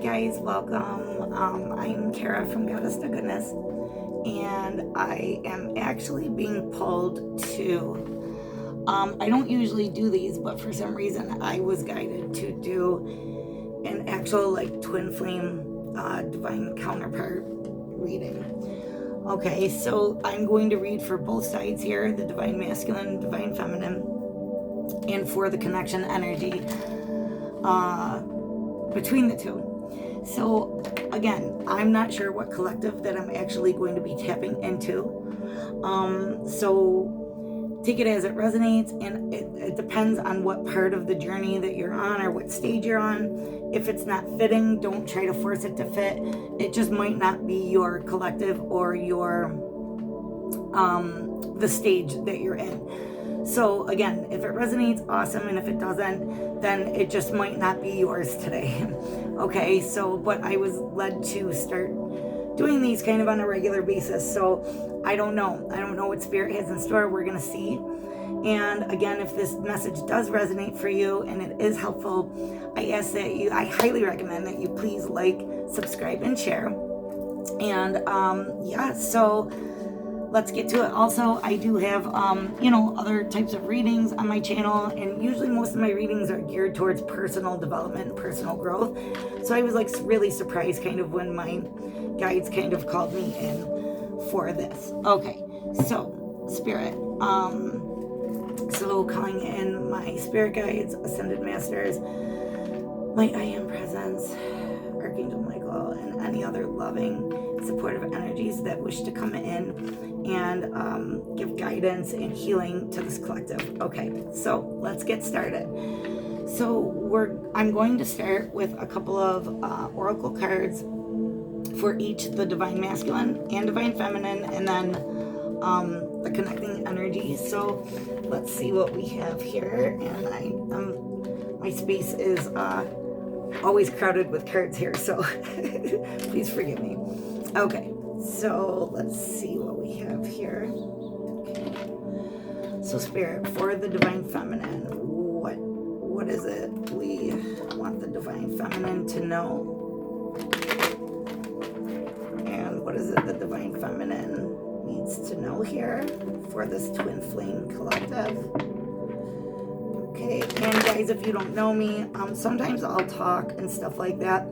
guys, welcome. I'm Kara from GoddesstoGoodness, and I am actually being pulled to, I don't usually do these, but for some reason I was guided to do an actual twin flame divine counterpart reading. Okay, so I'm going to read for both sides here, the divine masculine, divine feminine, and for the connection energy between the two. So again, I'm not sure what collective that I'm actually going to be tapping into. So take it as it resonates, and it depends on what part of the journey that you're on or what stage you're on. If it's not fitting, don't try to force it to fit. It just might not be your collective or your the stage that you're in. So again, if it resonates, awesome, and if it doesn't, then it just might not be yours today. Okay, so but I was led to start doing these kind of on a regular basis. So I don't know what spirit has in store. We're gonna see. And again, if this message does resonate for you and it is helpful, I highly recommend that you please like, subscribe, and share. And yeah, so let's get to it. Also, I do have, other types of readings on my channel, and usually most of my readings are geared towards personal development and personal growth. So I was really surprised kind of when my guides kind of called me in for this. Okay, so spirit, so calling in my spirit guides, ascended masters, my I am presence, Archangel Michael, and any other loving, supportive energies that wish to come in and give guidance and healing to this collective. Okay, so let's get started. So I'm going to start with a couple of oracle cards for each, the divine masculine and divine feminine, and then the connecting energies. So let's see what we have here. And my space is always crowded with cards here, so please forgive me. Okay, so let's see what we have here. Okay. So spirit, for the divine feminine, what is it we want the divine feminine to know? And what is it the divine feminine needs to know here for this twin flame collective? Okay, and guys, if you don't know me, sometimes I'll talk and stuff like that.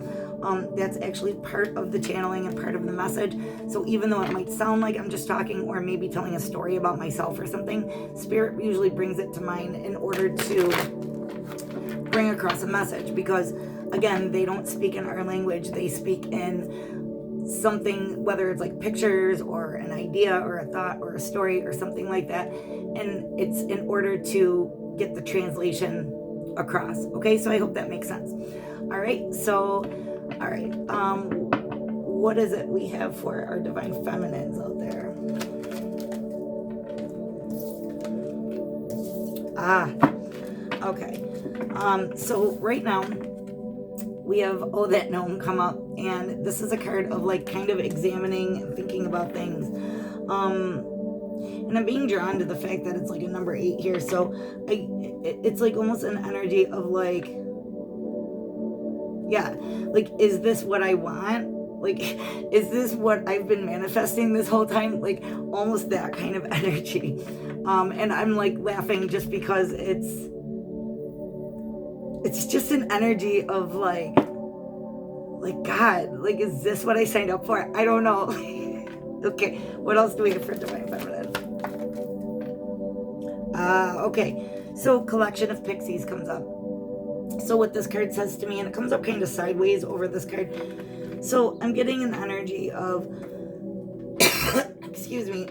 That's actually part of the channeling and part of the message. So even though it might sound like I'm just talking or maybe telling a story about myself or something, spirit usually brings it to mind in order to bring across a message, because again, they don't speak in our language. They speak in something, whether it's like pictures or an idea or a thought or a story or something like that, and it's in order to get the translation across. Okay, so I hope that makes sense. All right, so what is it we have for our divine feminines out there? Okay. So right now we have that gnome come up, and this is a card of kind of examining and thinking about things. And I'm being drawn to the fact that it's a number 8 here. So it's almost an energy of is this what I want? Is this what I've been manifesting this whole time? Almost that kind of energy. And I'm laughing just because it's just an energy of God, is this what I signed up for? I don't know. Okay, what else do we have for divine feminine? Okay, so collection of pixies comes up. So what this card says to me, and it comes up kind of sideways over this card. So I'm getting an energy of, excuse me.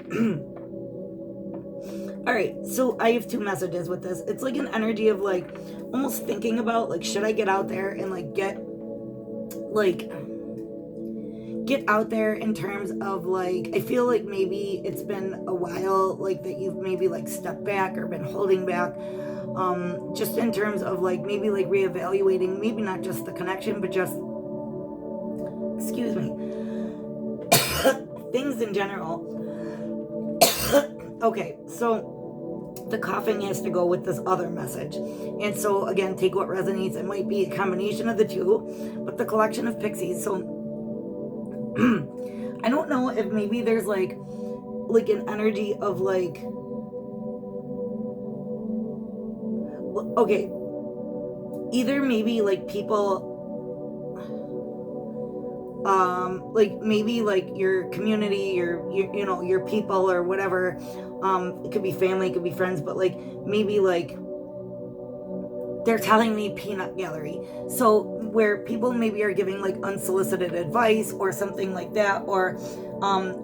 All right, so I have 2 messages with this. It's an energy of almost thinking about should I get out there and get out there in terms of I feel maybe it's been a while that you've maybe stepped back or been holding back, just in terms of maybe reevaluating, maybe not just the connection, but just, excuse me, things in general. Okay, so the coughing has to go with this other message. And so again, take what resonates. It might be a combination of the two, but the collection of pixies. So I don't know if maybe there's like an energy of like, okay, either maybe like people, like maybe like your community, your people or whatever, it could be family, it could be friends, but like maybe like they're telling me peanut gallery. So where people maybe are giving like unsolicited advice or something like that, or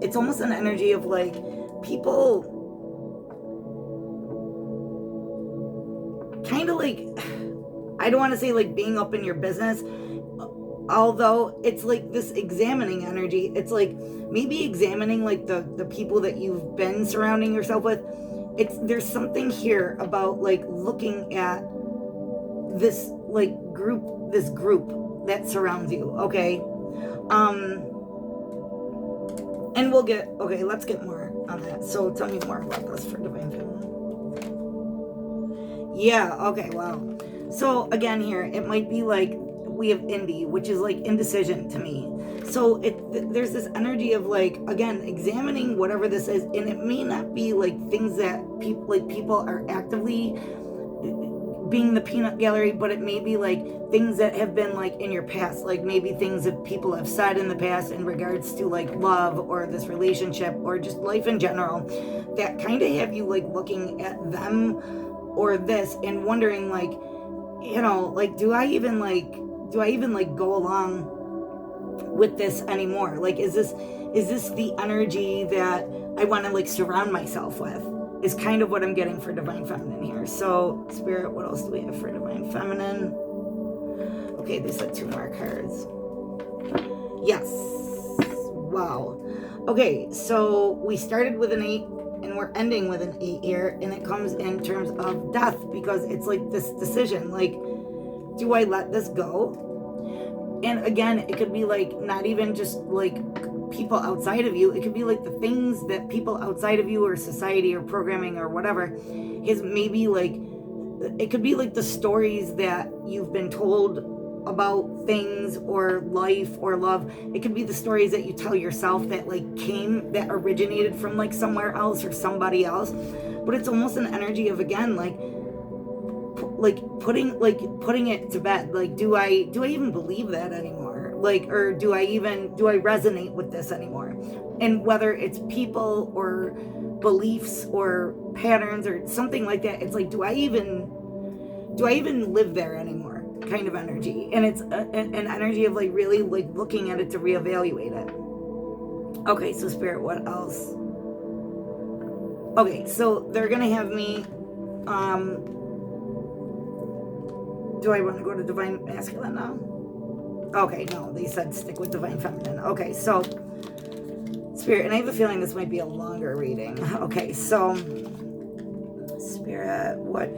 it's almost an energy of like people kind of like, I don't want to say like being up in your business, although it's like this examining energy. It's like maybe examining like the people that you've been surrounding yourself with. There's something here about like looking at this like group that surrounds you, okay? And let's get more on that. So tell me more about this for Divine Feminine. Yeah, okay, wow. So again here, it might be like we have indie, which is like indecision to me. So there's this energy of like, again, examining whatever this is, and it may not be like things that people are actively being the peanut gallery, but it may be like things that have been like in your past, like maybe things that people have said in the past in regards to like love or this relationship or just life in general, that kind of have you like looking at them or this and wondering like, like do I even go along with this anymore? Like is this the energy that I want to like surround myself with? Is kind of what I'm getting for Divine Feminine here. So, Spirit, what else do we have for Divine Feminine? Okay, they said 2 more cards. Yes. Wow. Okay, so we started with an 8, and we're ending with an 8 here, and it comes in terms of death, because it's like this decision, like, do I let this go? And again, it could be like, not even just like people outside of you, it could be like the things that people outside of you or society or programming or whatever is maybe like, it could be like the stories that you've been told about things or life or love. It could be the stories that you tell yourself that like that originated from like somewhere else or somebody else. But it's almost an energy of, again, like putting it to bed. Like, do I even believe that anymore? Like, or do I resonate with this anymore? And whether it's people or beliefs or patterns or something like that, it's like, do I even live there anymore? Kind of energy. And it's an energy of like really like looking at it to reevaluate it. Okay, so Spirit, what else? Okay, so they're gonna have me do I want to go to Divine Masculine now? Okay, no, they said stick with Divine Feminine. Okay, so Spirit, and I have a feeling this might be a longer reading. Okay, so Spirit, what?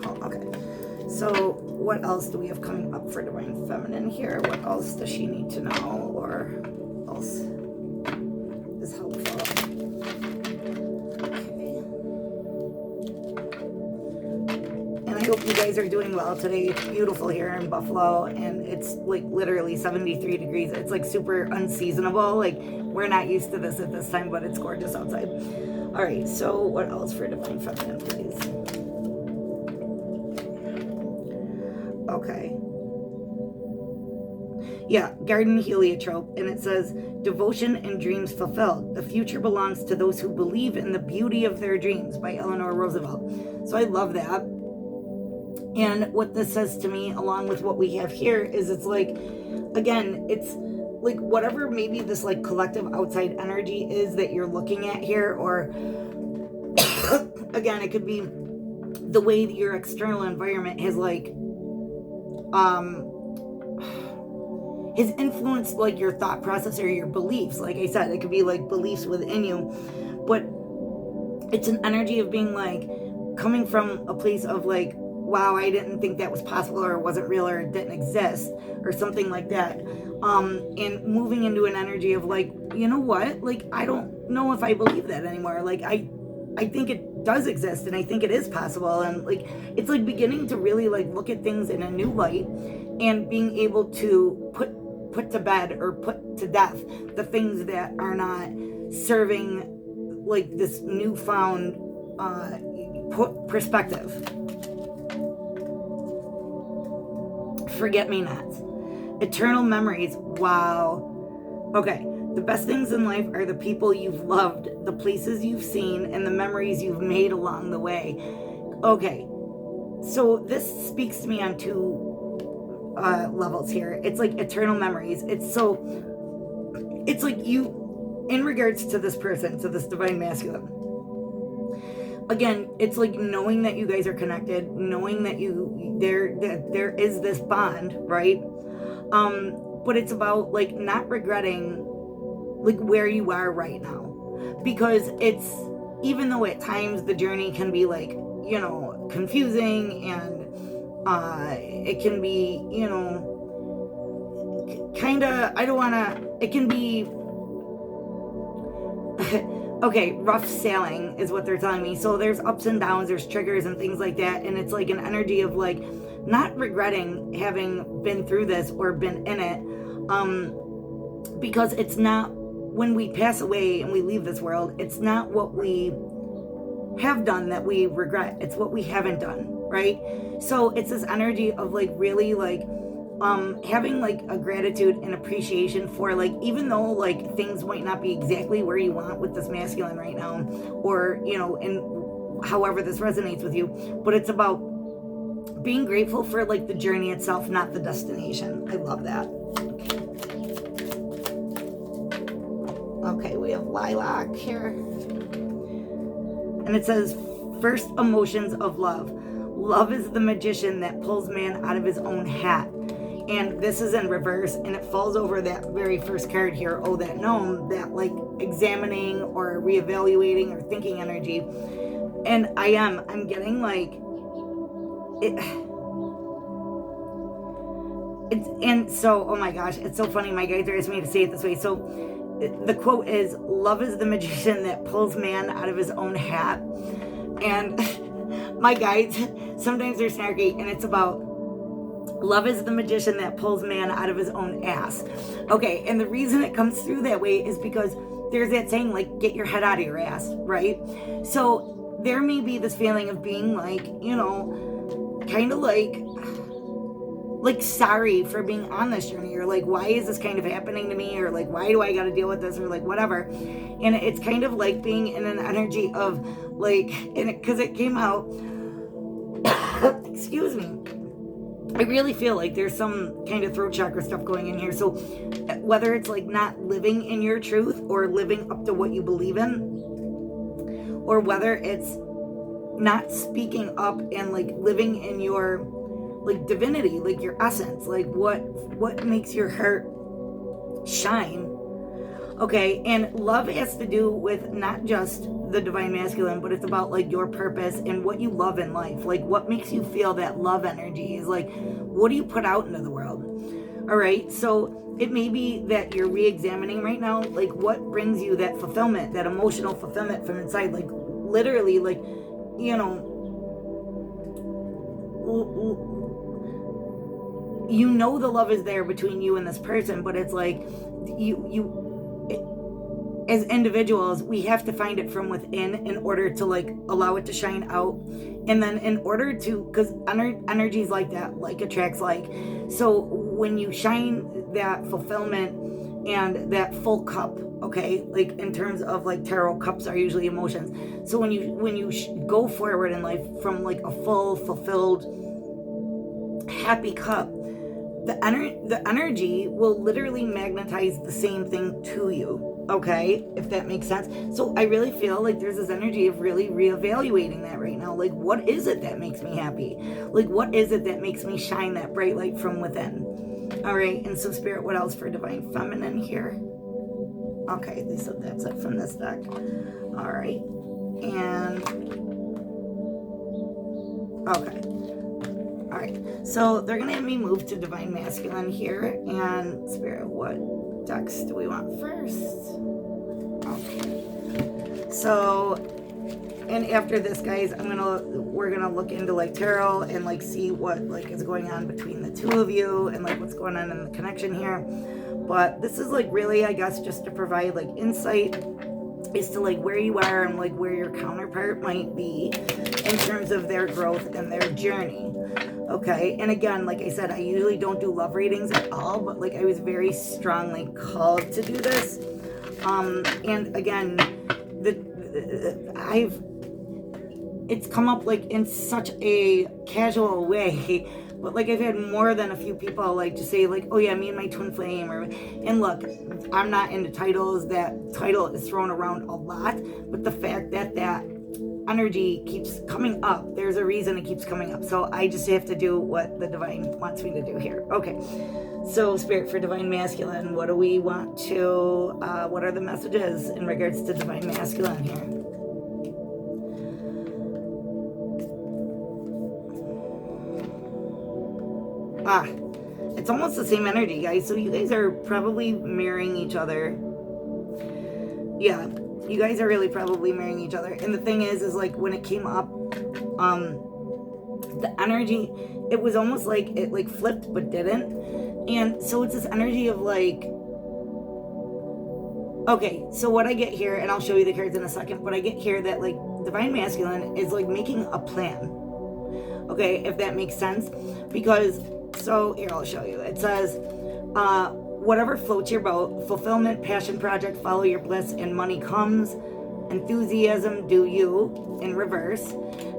Oh, okay. So what else do we have coming up for Divine Feminine here? What else does she need to know, or else is helpful? I hope you guys are doing well today. It's beautiful here in Buffalo, and it's like literally 73 degrees. It's like super unseasonable. Like, we're not used to this at this time, but it's gorgeous outside. All right, so what else for Divine Feminine, please? Okay. Yeah, garden heliotrope, and it says, devotion and dreams fulfilled. The future belongs to those who believe in the beauty of their dreams, by Eleanor Roosevelt. So I love that. And what this says to me, along with what we have here, is it's like, again, it's like whatever maybe this like collective outside energy is that you're looking at here, or again, it could be the way that your external environment has like has influenced like your thought process or your beliefs. Like I said, it could be like beliefs within you, but it's an energy of being like coming from a place of like, wow, I didn't think that was possible, or it wasn't real, or it didn't exist, or something like that. And moving into an energy of like, you know what? Like, I don't know if I believe that anymore. Like, I think it does exist, and I think it is possible. And like, it's like beginning to really like look at things in a new light, and being able to put to bed or put to death the things that are not serving like this newfound perspective. Forget-me-nots, eternal memories. Wow. Okay. The best things in life are the people you've loved, the places you've seen, and the memories you've made along the way. Okay. So this speaks to me on two levels here. It's like eternal memories. It's like you, in regards to this person, to this divine masculine, again, it's like knowing that you guys are connected, knowing that there is this bond, right? But it's about like not regretting like where you are right now, because it's, even though at times the journey can be like, you know, confusing, and it can be, you know, kind of, I don't want to, it can be okay, rough sailing is what they're telling me. So there's ups and downs, there's triggers and things like that, and it's like an energy of like not regretting having been through this or been in it, because it's not, when we pass away and we leave this world, it's not what we have done that we regret, it's what we haven't done, right? So it's this energy of like really like having like a gratitude and appreciation for like, even though like things might not be exactly where you want with this masculine right now, or you know, and however this resonates with you, but it's about being grateful for like the journey itself, not the destination. I love that. Okay, we have lilac here, and it says, first emotions of love. Love is the magician that pulls man out of his own hat. And this is in reverse, and it falls over that very first card here. Oh, that gnome, that like examining or reevaluating or thinking energy. And I'm getting like it. And so, oh my gosh, it's so funny. My guides are asking me to say it this way. So the quote is, love is the magician that pulls man out of his own hat. And my guides, sometimes they're snarky, and it's about, love is the magician that pulls man out of his own ass. Okay, and the reason it comes through that way is because there's that saying, like, get your head out of your ass, right? So there may be this feeling of being like, you know, kind of like sorry for being on this journey, or like, why is this kind of happening to me, or like, why do I got to deal with this, or like whatever. And it's kind of like being in an energy of like, and because it came out excuse me, I really feel like there's some kind of throat chakra stuff going in here. So whether it's like not living in your truth or living up to what you believe in, or whether it's not speaking up and like living in your like divinity, like your essence, like what makes your heart shine. Okay, and love has to do with not just the divine masculine, but it's about like your purpose and what you love in life. Like what makes you feel that love energy is like, what do you put out into the world? All right, so it may be that you're re-examining right now, like what brings you that fulfillment, that emotional fulfillment from inside, like literally, like, you know, you know the love is there between you and this person, but it's like as individuals, we have to find it from within in order to like allow it to shine out. And then in order to, because energies like that, like attracts like. So when you shine that fulfillment and that full cup, okay, like in terms of like tarot, cups are usually emotions. So when you go forward in life from like a full, fulfilled, happy cup, the energy will literally magnetize the same thing to you. Okay, if that makes sense. So I really feel like there's this energy of really reevaluating that right now. Like, what is it that makes me happy? Like, what is it that makes me shine that bright light from within? All right, and so Spirit, what else for Divine Feminine here? Okay, so that's it from this deck. All right, and okay. All right, so they're gonna have me move to Divine Masculine here, and Spirit, what decks do we want first? Okay, so and after this, guys, we're gonna look into like tarot and like see what like is going on between the two of you and like what's going on in the connection here. But this is like really, I guess, just to provide like insight as to like where you are and like where your counterpart might be in terms of their growth and their journey. Okay, and again, like I said, I usually don't do love readings at all, but like I was very strongly called to do this. And again, it's come up like in such a casual way, but like I've had more than a few people like to say like, oh yeah, me and my twin flame, and look, I'm not into titles. That title is thrown around a lot, but the fact that energy keeps coming up, there's a reason it keeps coming up. So I just have to do what the divine wants me to do here. Okay, so Spirit, for Divine Masculine, what do we want to, what are the messages in regards to Divine Masculine here? It's almost the same energy, guys. So you guys are probably mirroring each other. Yeah, you guys are really probably mirroring each other. And the thing is like when it came up, the energy, it was almost like it like flipped but didn't. And so it's this energy of like, okay, so what I get here, and I'll show you the cards in a second, but I get here that like Divine Masculine is like making a plan. Okay, if that makes sense. Because, so here, I'll show you. It says, whatever floats your boat, fulfillment, passion project, follow your bliss, and money comes. Enthusiasm, do you, in reverse.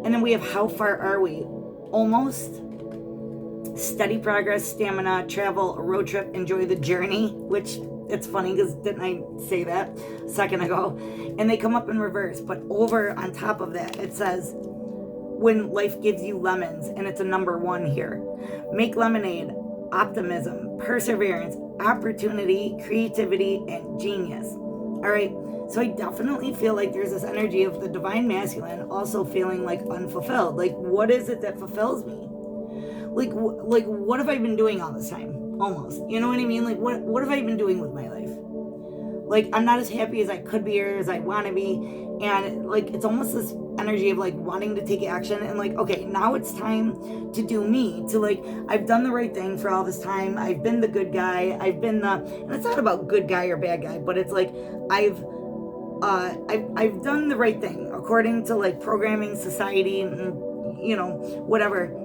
And then we have how far are we? Almost. Steady progress, stamina, travel, a road trip, enjoy the journey, which it's funny because didn't I say that a second ago? And they come up in reverse, but over on top of that, it says, when life gives you lemons, and it's a number 1 here. Make lemonade, optimism, perseverance, opportunity, creativity, and genius. All right, so I definitely feel like there's this energy of the Divine Masculine also feeling like unfulfilled. Like, what is it that fulfills me? Like what have I been doing all this time? Almost, you know what I mean? Like, what have I been doing with my life? Like, I'm not as happy as I could be or as I want to be. And like, it's almost this energy of like wanting to take action and like, okay, now it's time to do me, to like, I've done the right thing for all this time. I've been the good guy. I've been and it's not about good guy or bad guy, but it's like, I've done the right thing according to like programming, society, and, you know, whatever.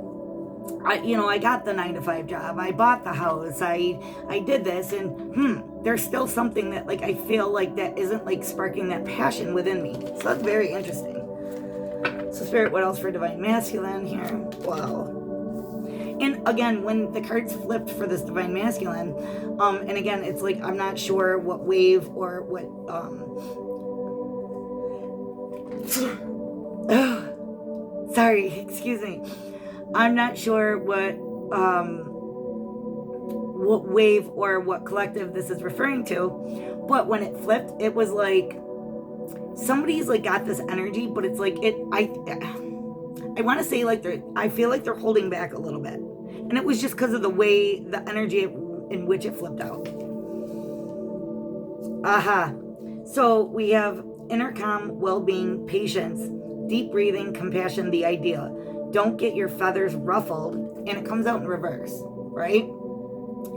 I got the 9-to-5 job. I bought the house. I did this, and there's still something that like I feel like that isn't like sparking that passion within me. So that's very interesting. So Spirit, what else for Divine Masculine here? Wow. And again, when the cards flipped for this Divine Masculine, and again, it's like I'm not sure what wave or what sorry, excuse me. I'm not sure what wave or what collective this is referring to, but when it flipped, it was like somebody's like got this energy, but it's like I want to say like I feel like they're holding back a little bit, and it was just because of the way the energy in which it flipped out. So we have inner calm, well-being, patience, deep breathing, compassion, the ideal. Don't get your feathers ruffled, and it comes out in reverse, right?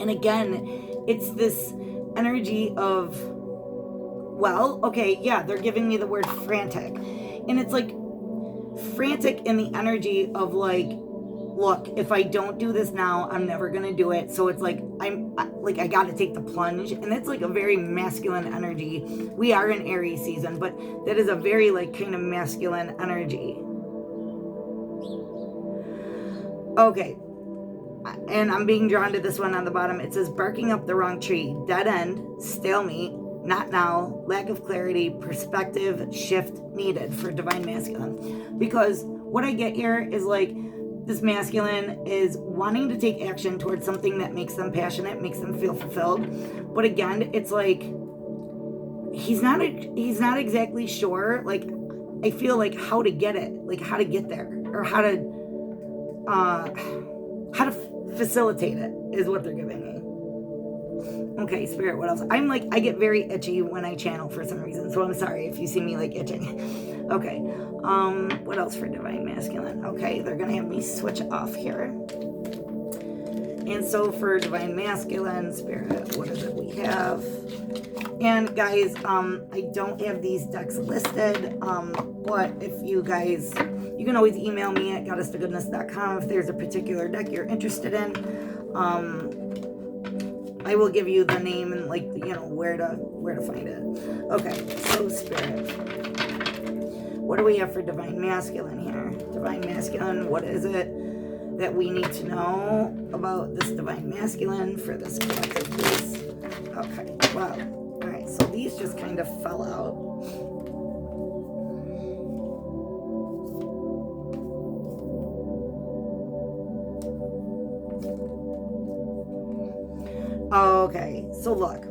And again, it's this energy of, well, okay, yeah, they're giving me the word frantic, and it's like frantic in the energy of like, look, if I don't do this now, I'm never gonna do it. So it's like I gotta take the plunge, and it's like a very masculine energy. We are in Aries season, but that is a very like kind of masculine energy. Okay, and I'm being drawn to this one on the bottom. It says barking up the wrong tree, dead end, stalemate, not now, lack of clarity, perspective shift needed for Divine Masculine. Because what I get here is like this masculine is wanting to take action towards something that makes them passionate, makes them feel fulfilled. But again, it's like he's not exactly sure. Like, I feel like how to get it, like how to get there, or how to facilitate it is what they're giving me. Okay, Spirit, what else? I'm like, I get very itchy when I channel for some reason, so I'm sorry if you see me like itching. Okay, what else for Divine Masculine? Okay, they're gonna have me switch off here. And so for Divine Masculine, Spirit, what is it we have? And guys, I don't have these decks listed, but if you guys, you can always email me at GoddesstoGoodness.com if there's a particular deck you're interested in. I will give you the name and like, you know, where to find it. Okay, so Spirit, what do we have for Divine Masculine here? Divine Masculine, what is it that we need to know about this Divine Masculine for this collective piece? Okay, wow. All right, so these just kind of fell out. Okay, so look,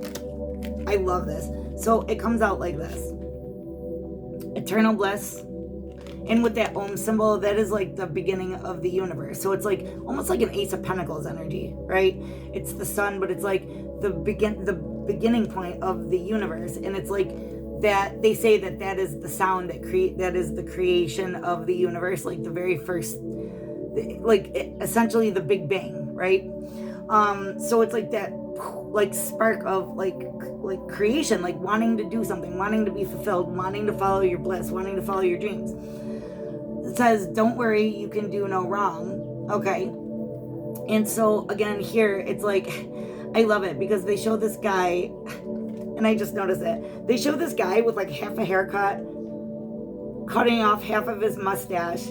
I love this. So it comes out like this. Eternal bliss. And with that Om symbol, that is like the beginning of the universe. So it's like almost like an Ace of Pentacles energy, right? It's the sun, but it's like the beginning point of the universe. And it's like that they say that is the sound that is the creation of the universe, like the very first, like essentially the Big Bang, right? So it's like that like spark of like creation, like wanting to do something, wanting to be fulfilled, wanting to follow your bliss, wanting to follow your dreams. It says, don't worry, you can do no wrong. Okay. And so again, here it's like, I love it because they show this guy, and I just noticed it. They show this guy with like half a haircut, cutting off half of his mustache.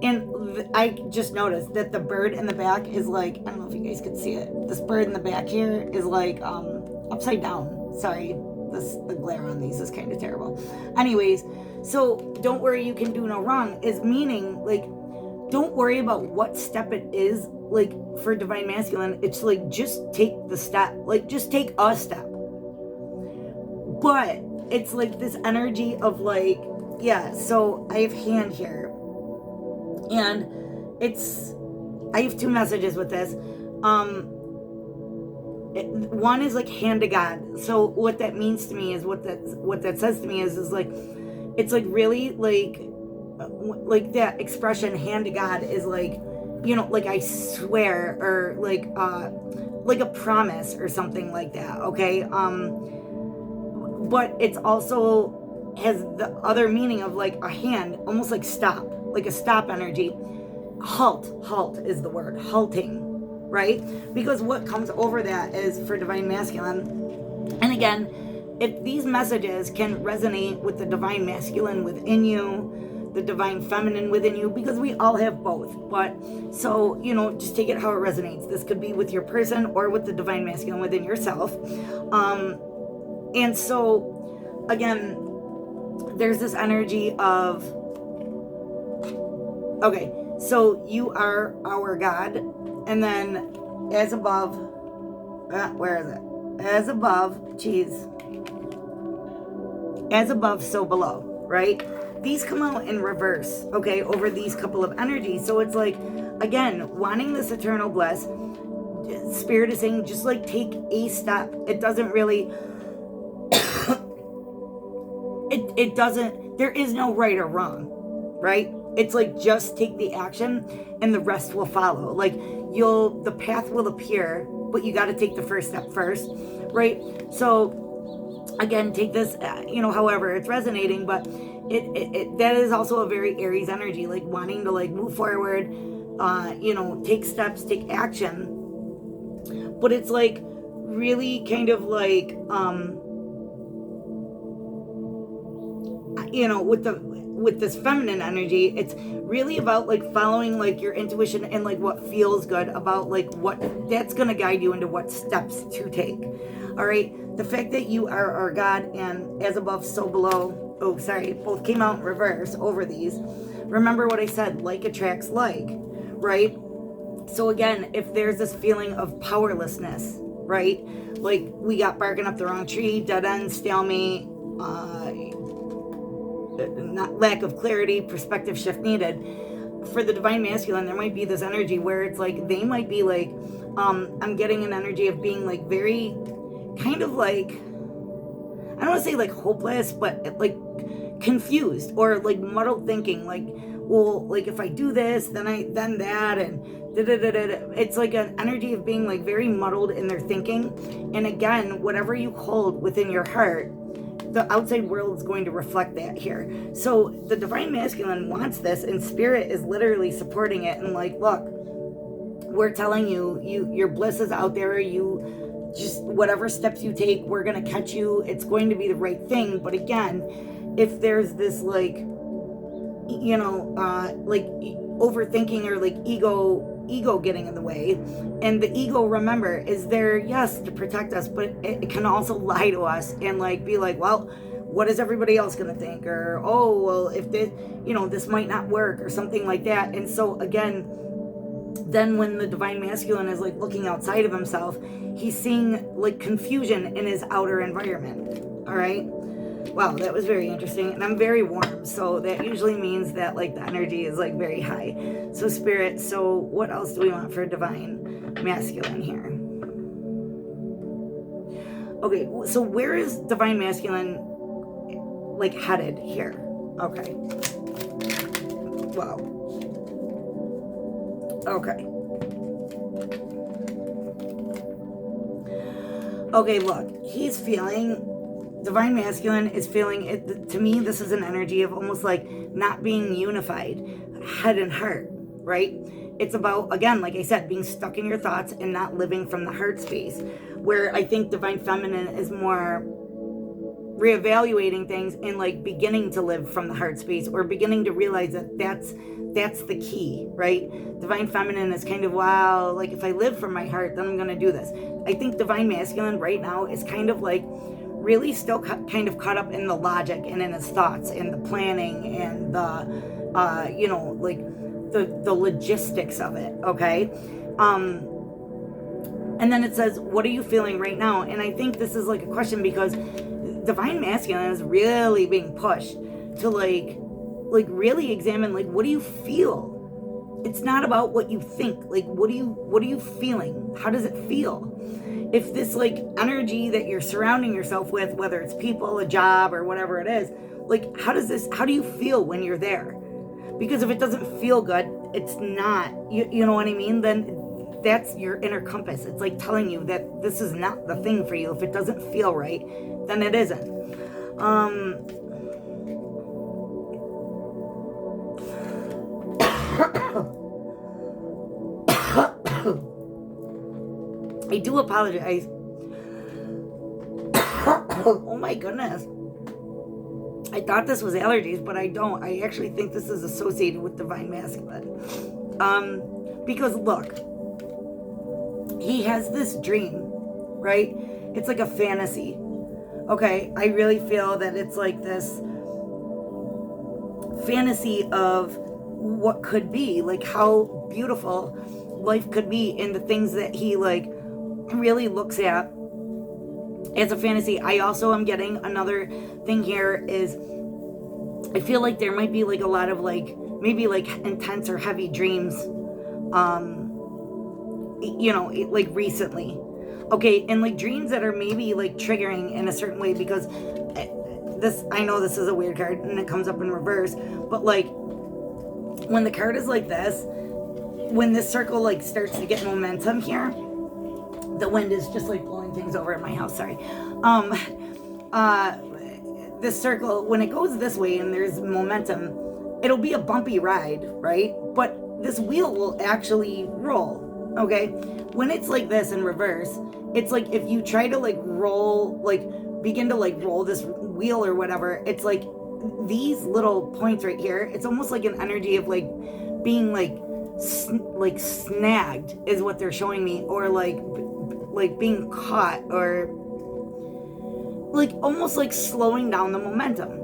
And I just noticed that the bird in the back is like, I don't know if you guys can see it. This bird in the back here is like upside down. Sorry, the glare on these is kind of terrible. Anyways, so don't worry, you can do no wrong is meaning like, don't worry about what step it is. Like for Divine Masculine, it's like, just take the step, like just take a step. But it's like this energy of like, yeah, so I have hand here. And I have two messages with this. One is like hand to God. So what that means to me is what that says to me is like, it's like really like that expression hand to God is like, you know, like I swear, or like a promise or something like that. Okay. But it's also has the other meaning of like a hand, almost like stop. Like a stop energy. Halt is the word, halting, right? Because what comes over that is for Divine Masculine. And again, if these messages can resonate with the Divine Masculine within you, the Divine Feminine within you, because we all have both. But so, you know, just take it how it resonates. This could be with your person or with the Divine Masculine within yourself. And so, again, there's this energy of, okay, so you are our God, and then as above, where is it? As above, as above, so below, right? These come out in reverse, okay, over these couple of energies. So it's like, again, wanting this eternal bliss, Spirit is saying, just like take a step. It doesn't really, it doesn't, there is no right or wrong, right? It's like, just take the action and the rest will follow. Like the path will appear, but you got to take the first step first, right? So again, take this, you know, however it's resonating, but that is also a very Aries energy, like wanting to like move forward, you know, take steps, take action. But it's like really kind of like, you know, with this feminine energy, it's really about like following like your intuition and like what feels good about like what that's going to guide you into what steps to take. All right. The fact that you are our God and as above, so below. Oh, sorry. Both came out in reverse over these. Remember what I said, like attracts like, right? So again, if there's this feeling of powerlessness, right? Like we got barking up the wrong tree, dead end, stalemate, not lack of clarity, perspective shift needed. For the Divine Masculine, there might be this energy where it's like they might be like I'm getting an energy of being like very kind of like, I don't want to say like hopeless, but like confused or like muddled thinking, like, well, like if I do this, then that, and it's like an energy of being like very muddled in their thinking. And again, whatever you hold within your heart, the outside world is going to reflect that here. So the divine masculine wants this, and spirit is literally supporting it and like, look, we're telling you, your bliss is out there. You just, whatever steps you take, we're going to catch you. It's going to be the right thing. But again, if there's this like, you know, like overthinking or like ego getting in the way, and the ego, remember, is there, yes, to protect us, but it can also lie to us and like be like, well, what is everybody else going to think? Or, oh, well, if this, you know, this might not work or something like that. And so again, then when the divine masculine is like looking outside of himself, he's seeing like confusion in his outer environment. All right. Wow, that was very interesting. And I'm very warm, so that usually means that like the energy is like very high. So spirit, so what else do we want for divine masculine here? Okay, so where is divine masculine like headed here? Okay. Wow. Okay. Okay, look, he's feeling, divine masculine is feeling it. To me, this is an energy of almost like not being unified, head and heart, right? It's about, again, like I said, being stuck in your thoughts and not living from the heart space, where I think divine feminine is more reevaluating things and like beginning to live from the heart space, or beginning to realize that that's the key, right? Divine feminine is kind of, wow, like if I live from my heart, then I'm going to do this. I think divine masculine right now is kind of like really still kind of caught up in the logic and in his thoughts and the planning and the, you know, like the logistics of it. Okay. And then it says, what are you feeling right now? And I think this is like a question, because divine masculine is really being pushed to like really examine, like, what do you feel? It's not about what you think. Like, what are you feeling? How does it feel? If this like energy that you're surrounding yourself with, whether it's people, a job, or whatever it is, like, how do you feel when you're there? Because if it doesn't feel good, it's not, you know what I mean? Then that's your inner compass. It's like telling you that this is not the thing for you. If it doesn't feel right, then it isn't. I do apologize. Oh my goodness. I thought this was allergies, but I don't. I actually think this is associated with divine masculine. Because look, he has this dream, right? It's like a fantasy. Okay, I really feel that it's like this fantasy of what could be, like how beautiful life could be, and the things that he like really looks at as a fantasy. I also am getting another thing here is I feel like there might be like a lot of like maybe like intense or heavy dreams, you know, like recently. Okay, and like dreams that are maybe like triggering in a certain way, because this, I know this is a weird card and it comes up in reverse, but like when the card is like this, when this circle like starts to get momentum here, the wind is just like blowing things over at my house, sorry. This circle, when it goes this way and there's momentum, it'll be a bumpy ride, right? But this wheel will actually roll, okay? When it's like this in reverse, it's like if you try to like roll, like begin to like roll this wheel or whatever, it's like these little points right here, it's almost like an energy of like being like snagged is what they're showing me, or like being caught, or like almost like slowing down the momentum,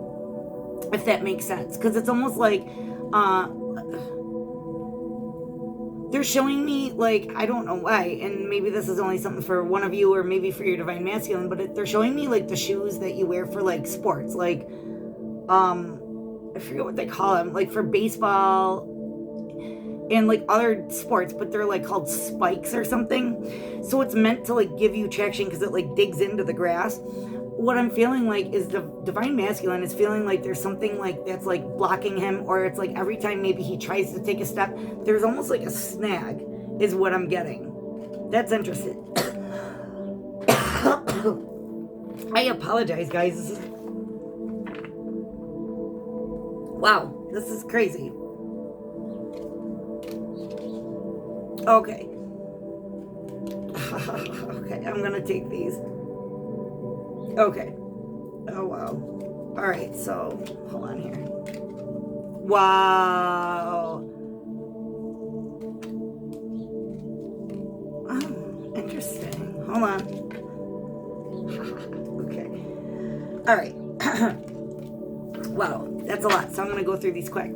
if that makes sense. Because it's almost like they're showing me, like, I don't know why, and maybe this is only something for one of you or maybe for your divine masculine, but they're showing me like the shoes that you wear for like sports, like I forget what they call them, like for baseball, and like other sports, but they're like called spikes or something. So it's meant to like give you traction because it like digs into the grass. What I'm feeling like is the divine masculine is feeling like there's something like that's like blocking him, or it's like every time maybe he tries to take a step, there's almost like a snag is what I'm getting. That's interesting. I apologize, guys. Wow, this is crazy. Okay. Okay, I'm gonna take these. Okay. Oh, wow. All right, so hold on here. Wow. Oh, interesting. Hold on. Okay. All right. Wow, that's a lot. So I'm going to go through these quick.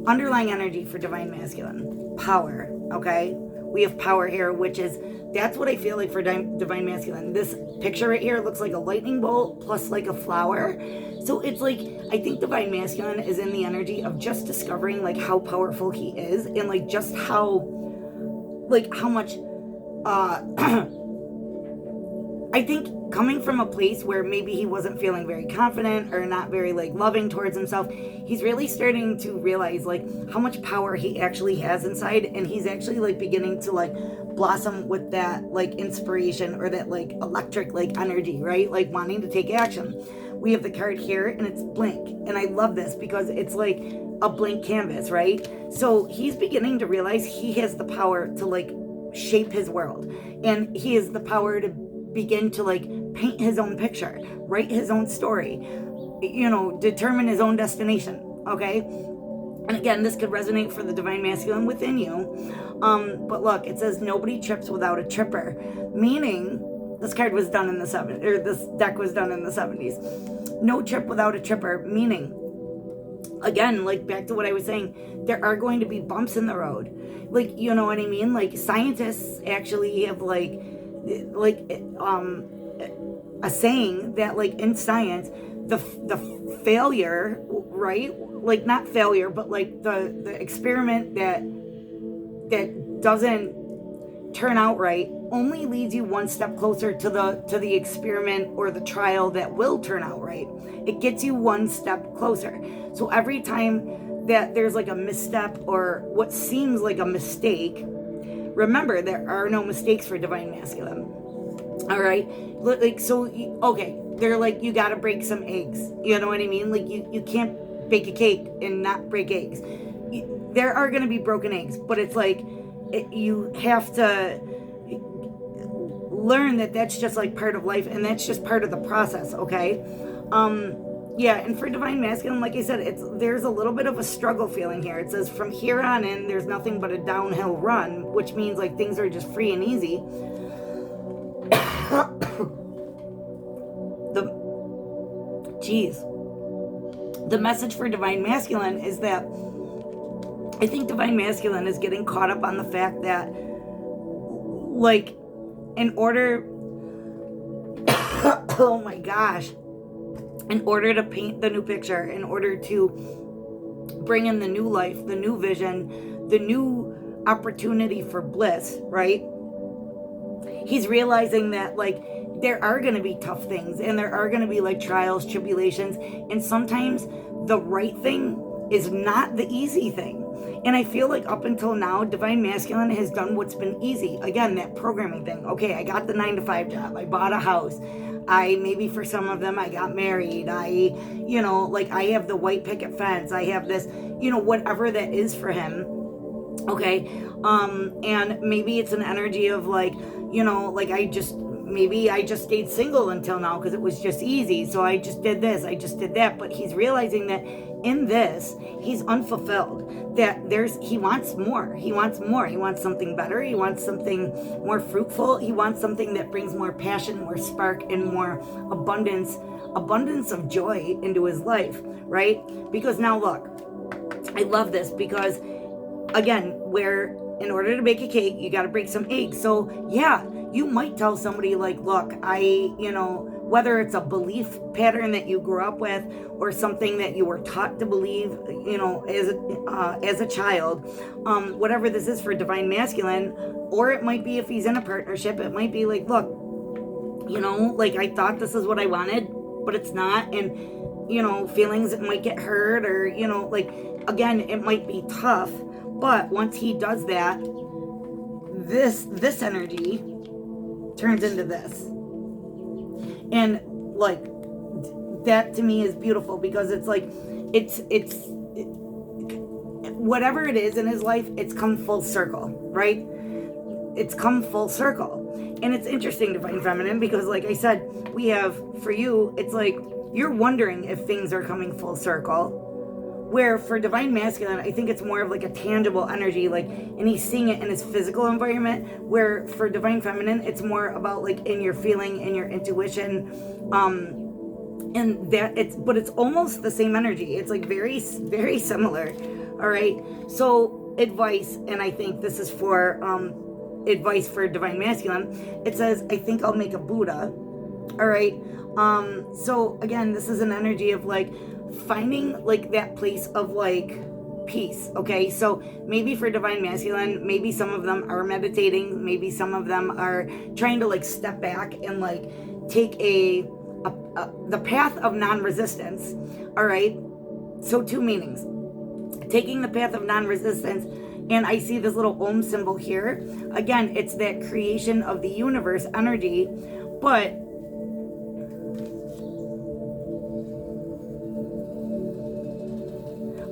Underlying energy for divine masculine. Power, okay? We have power here, which is, that's what I feel like for divine masculine. This picture right here looks like a lightning bolt plus like a flower. So it's like, I think divine masculine is in the energy of just discovering like how powerful he is, and like just how much, I think coming from a place where maybe he wasn't feeling very confident or not very like loving towards himself, he's really starting to realize like how much power he actually has inside, and he's actually like beginning to like blossom with that like inspiration or that like electric like energy, right? Like wanting to take action. We have the card here and it's blank, and I love this because it's like a blank canvas, right? So he's beginning to realize he has the power to like shape his world, and he has the power to begin to like paint his own picture, write his own story, you know, determine his own destination. Okay. And again, this could resonate for the divine masculine within you. But look, it says nobody trips without a tripper, meaning this card was done in the 70s, or this deck was done in the 70s. No trip without a tripper, meaning, again, like back to what I was saying, there are going to be bumps in the road. Like, you know what I mean? Like scientists actually have like a saying that like in science, the failure, right? Like not failure, but like the experiment that doesn't turn out right only leads you one step closer to the experiment or the trial that will turn out right. It gets you one step closer. So every time that there's like a misstep or what seems like a mistake, remember, there are no mistakes for divine masculine. All right. Like, so, okay. They're like, you got to break some eggs. You know what I mean? Like you can't bake a cake and not break eggs. There are going to be broken eggs, but it's like, you have to learn that that's just like part of life, and that's just part of the process. Okay. Yeah, and for divine masculine, like I said, there's a little bit of a struggle feeling here. It says from here on in, there's nothing but a downhill run, which means like things are just free and easy. The message for divine masculine is that I think divine masculine is getting caught up on the fact that, like, in order, oh my gosh, in order to paint the new picture, in order to bring in the new life, the new vision, the new opportunity for bliss, right? He's realizing that, like, there are going to be tough things, and there are going to be, like, trials, tribulations, and sometimes the right thing is not the easy thing. And I feel like up until now, divine masculine has done what's been easy. Again, that programming thing. Okay, I got the 9-to-5 job. I bought a house. Maybe for some of them, I got married. I have the white picket fence. I have this, whatever that is for him. Okay. And maybe it's an energy of like, maybe I just stayed single until now because it was just easy. So I just did this, I just did that. But he's realizing that in this, he's unfulfilled. That he wants more. He wants more. He wants something better. He wants something more fruitful. He wants something that brings more passion, more spark, and more abundance of joy into his life, right? Because now look, I love this because, again, where in order to bake a cake, you got to break some eggs. So yeah, you might tell somebody like, look, whether it's a belief pattern that you grew up with or something that you were taught to believe, you know, as a child, whatever this is for divine masculine, or it might be if he's in a partnership, it might be like, look, you know, like I thought this is what I wanted, but it's not, and, you know, feelings might get hurt, or, you know, like, again, it might be tough, but once he does that, this energy turns into this. And like, that to me is beautiful, because it's like, it's whatever it is in his life, it's come full circle, right? It's come full circle. And it's interesting, Divine Feminine, because like I said, we have, for you, it's like you're wondering if things are coming full circle. Where for Divine Masculine, I think it's more of like a tangible energy, like, and he's seeing it in his physical environment, where for Divine Feminine, it's more about like in your feeling, in your intuition, and that but it's almost the same energy. It's like very, very similar. All right. So advice, and I think this is for, advice for Divine Masculine. It says, I think I'll make a Buddha. All right. So again, this is an energy of like, finding like that place of like peace. Okay, so maybe for Divine Masculine, maybe some of them are meditating, maybe some of them are trying to like step back and like take the path of non-resistance. All right, so two meanings: taking the path of non-resistance, and I see this little Om symbol here. Again, it's that creation of the universe energy, but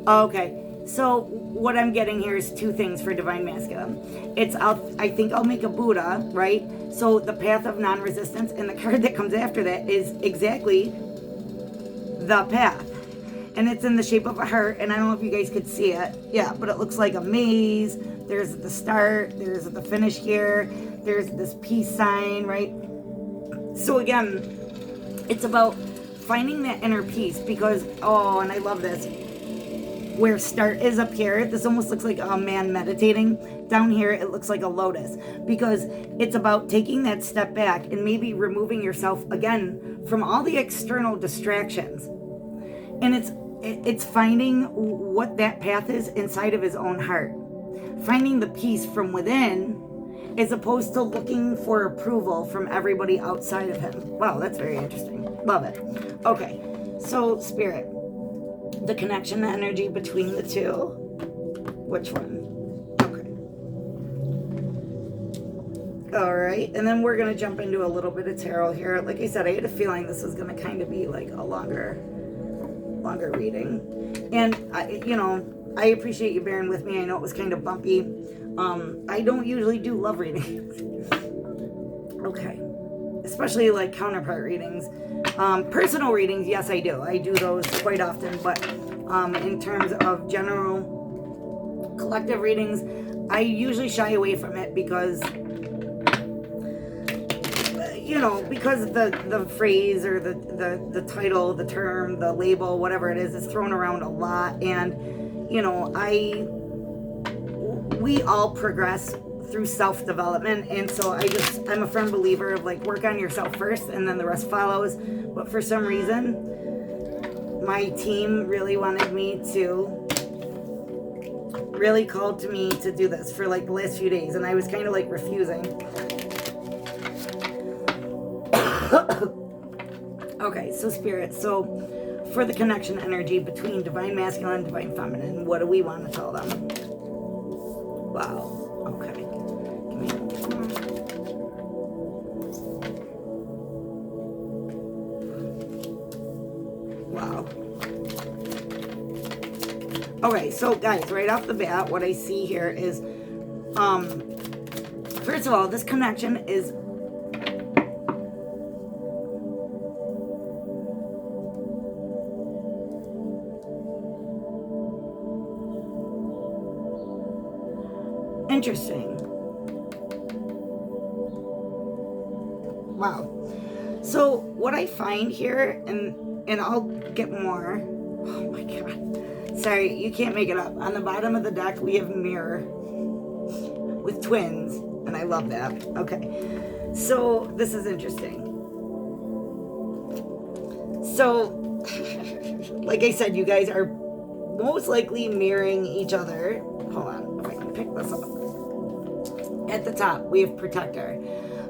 okay, so what I'm getting here is two things for Divine Masculine. It's, I think I'll make a Buddha, right? So the path of non-resistance, and the card that comes after that is exactly the path. And it's in the shape of a heart, and I don't know if you guys could see it. Yeah, but it looks like a maze. There's the start, there's the finish here, there's this peace sign, right? So again, it's about finding that inner peace, because, oh, and I love this, where start is up here, this almost looks like a man meditating. Down here, it looks like a lotus, because it's about taking that step back and maybe removing yourself again from all the external distractions. And it's finding what that path is inside of his own heart. Finding the peace from within, as opposed to looking for approval from everybody outside of him. Wow, that's very interesting. Love it. Okay, so Spirit, the connection, the energy between the two. Which one? Okay. All right, and then we're going to jump into a little bit of tarot here. Like I said, I had a feeling this was going to kind of be like a longer reading. And, I appreciate you bearing with me. I know it was kind of bumpy. I don't usually do love readings. Okay. Especially like counterpart readings. Personal readings, yes, I do. I do those quite often, but in terms of general collective readings, I usually shy away from it because, because the phrase or the title, the term, the label, whatever it is thrown around a lot. And, we all progress through self-development, and so I'm a firm believer of like, work on yourself first and then the rest follows. But for some reason, my team really wanted me to, really called to me to do this for like the last few days, and I was kind of like refusing. Okay, so Spirit, so for the connection energy between Divine Masculine and Divine Feminine, what do we want to tell them? Wow. Okay. Give me wow. Okay, so guys, right off the bat, what I see here is, first of all, this connection is interesting. Wow. So what I find here, and I'll get more. Oh my God. Sorry, you can't make it up. On the bottom of the deck, we have mirror with twins, and I love that. Okay. So this is interesting. So, like I said, you guys are most likely mirroring each other. Hold on, if I can pick this up. At the top, we have protector.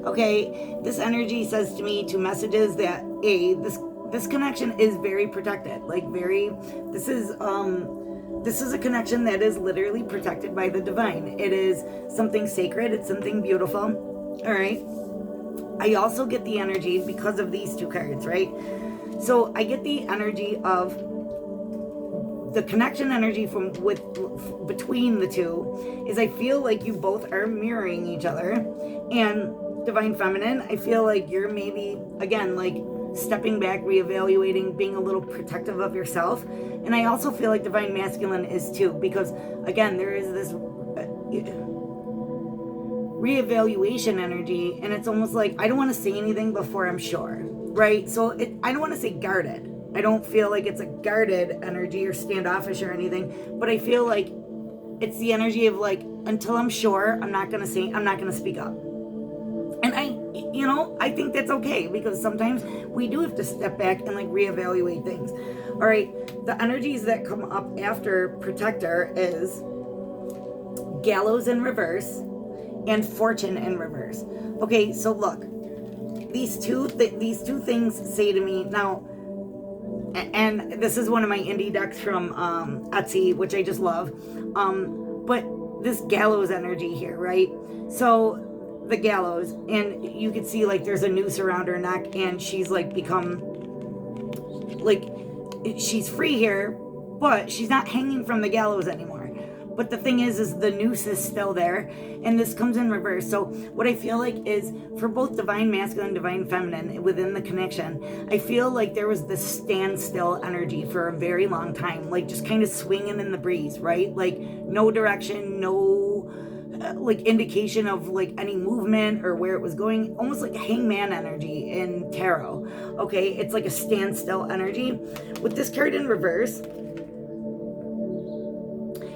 Okay, this energy says to me two messages that this connection is very protected. Like this is a connection that is literally protected by the divine. It is something sacred. It's something beautiful. All right. I also get the energy because of these two cards, right? So I get the energy of the connection energy between the two is I feel like you both are mirroring each other. And divine feminine, I feel like you're maybe, again, like stepping back, reevaluating, being a little protective of yourself. And I also feel like divine masculine is too, because again, there is this reevaluation energy, and it's almost like I don't want to say anything before I'm sure, right? So I don't want to say guarded. I don't feel like it's a guarded energy or standoffish or anything, but I feel like it's the energy of like, until I'm sure, I'm not going to speak up. And I think that's okay, because sometimes we do have to step back and like reevaluate things. All right. The energies that come up after protector is gallows in reverse and fortune in reverse. Okay. So look, these two things say to me now, and this is one of my indie decks from Etsy, which I just love. But this gallows energy here, right? So the gallows, and you can see like there's a noose around her neck, and she's like become like she's free here, but she's not hanging from the gallows anymore. But the thing is the noose is still there, and this comes in reverse. So what I feel like is for both divine masculine and divine feminine within the connection, I feel like there was this standstill energy for a very long time, like just kind of swinging in the breeze, right? Like no direction, no like indication of like any movement or where it was going, almost like a hangman energy in tarot. Okay, it's like a standstill energy. With this card in reverse,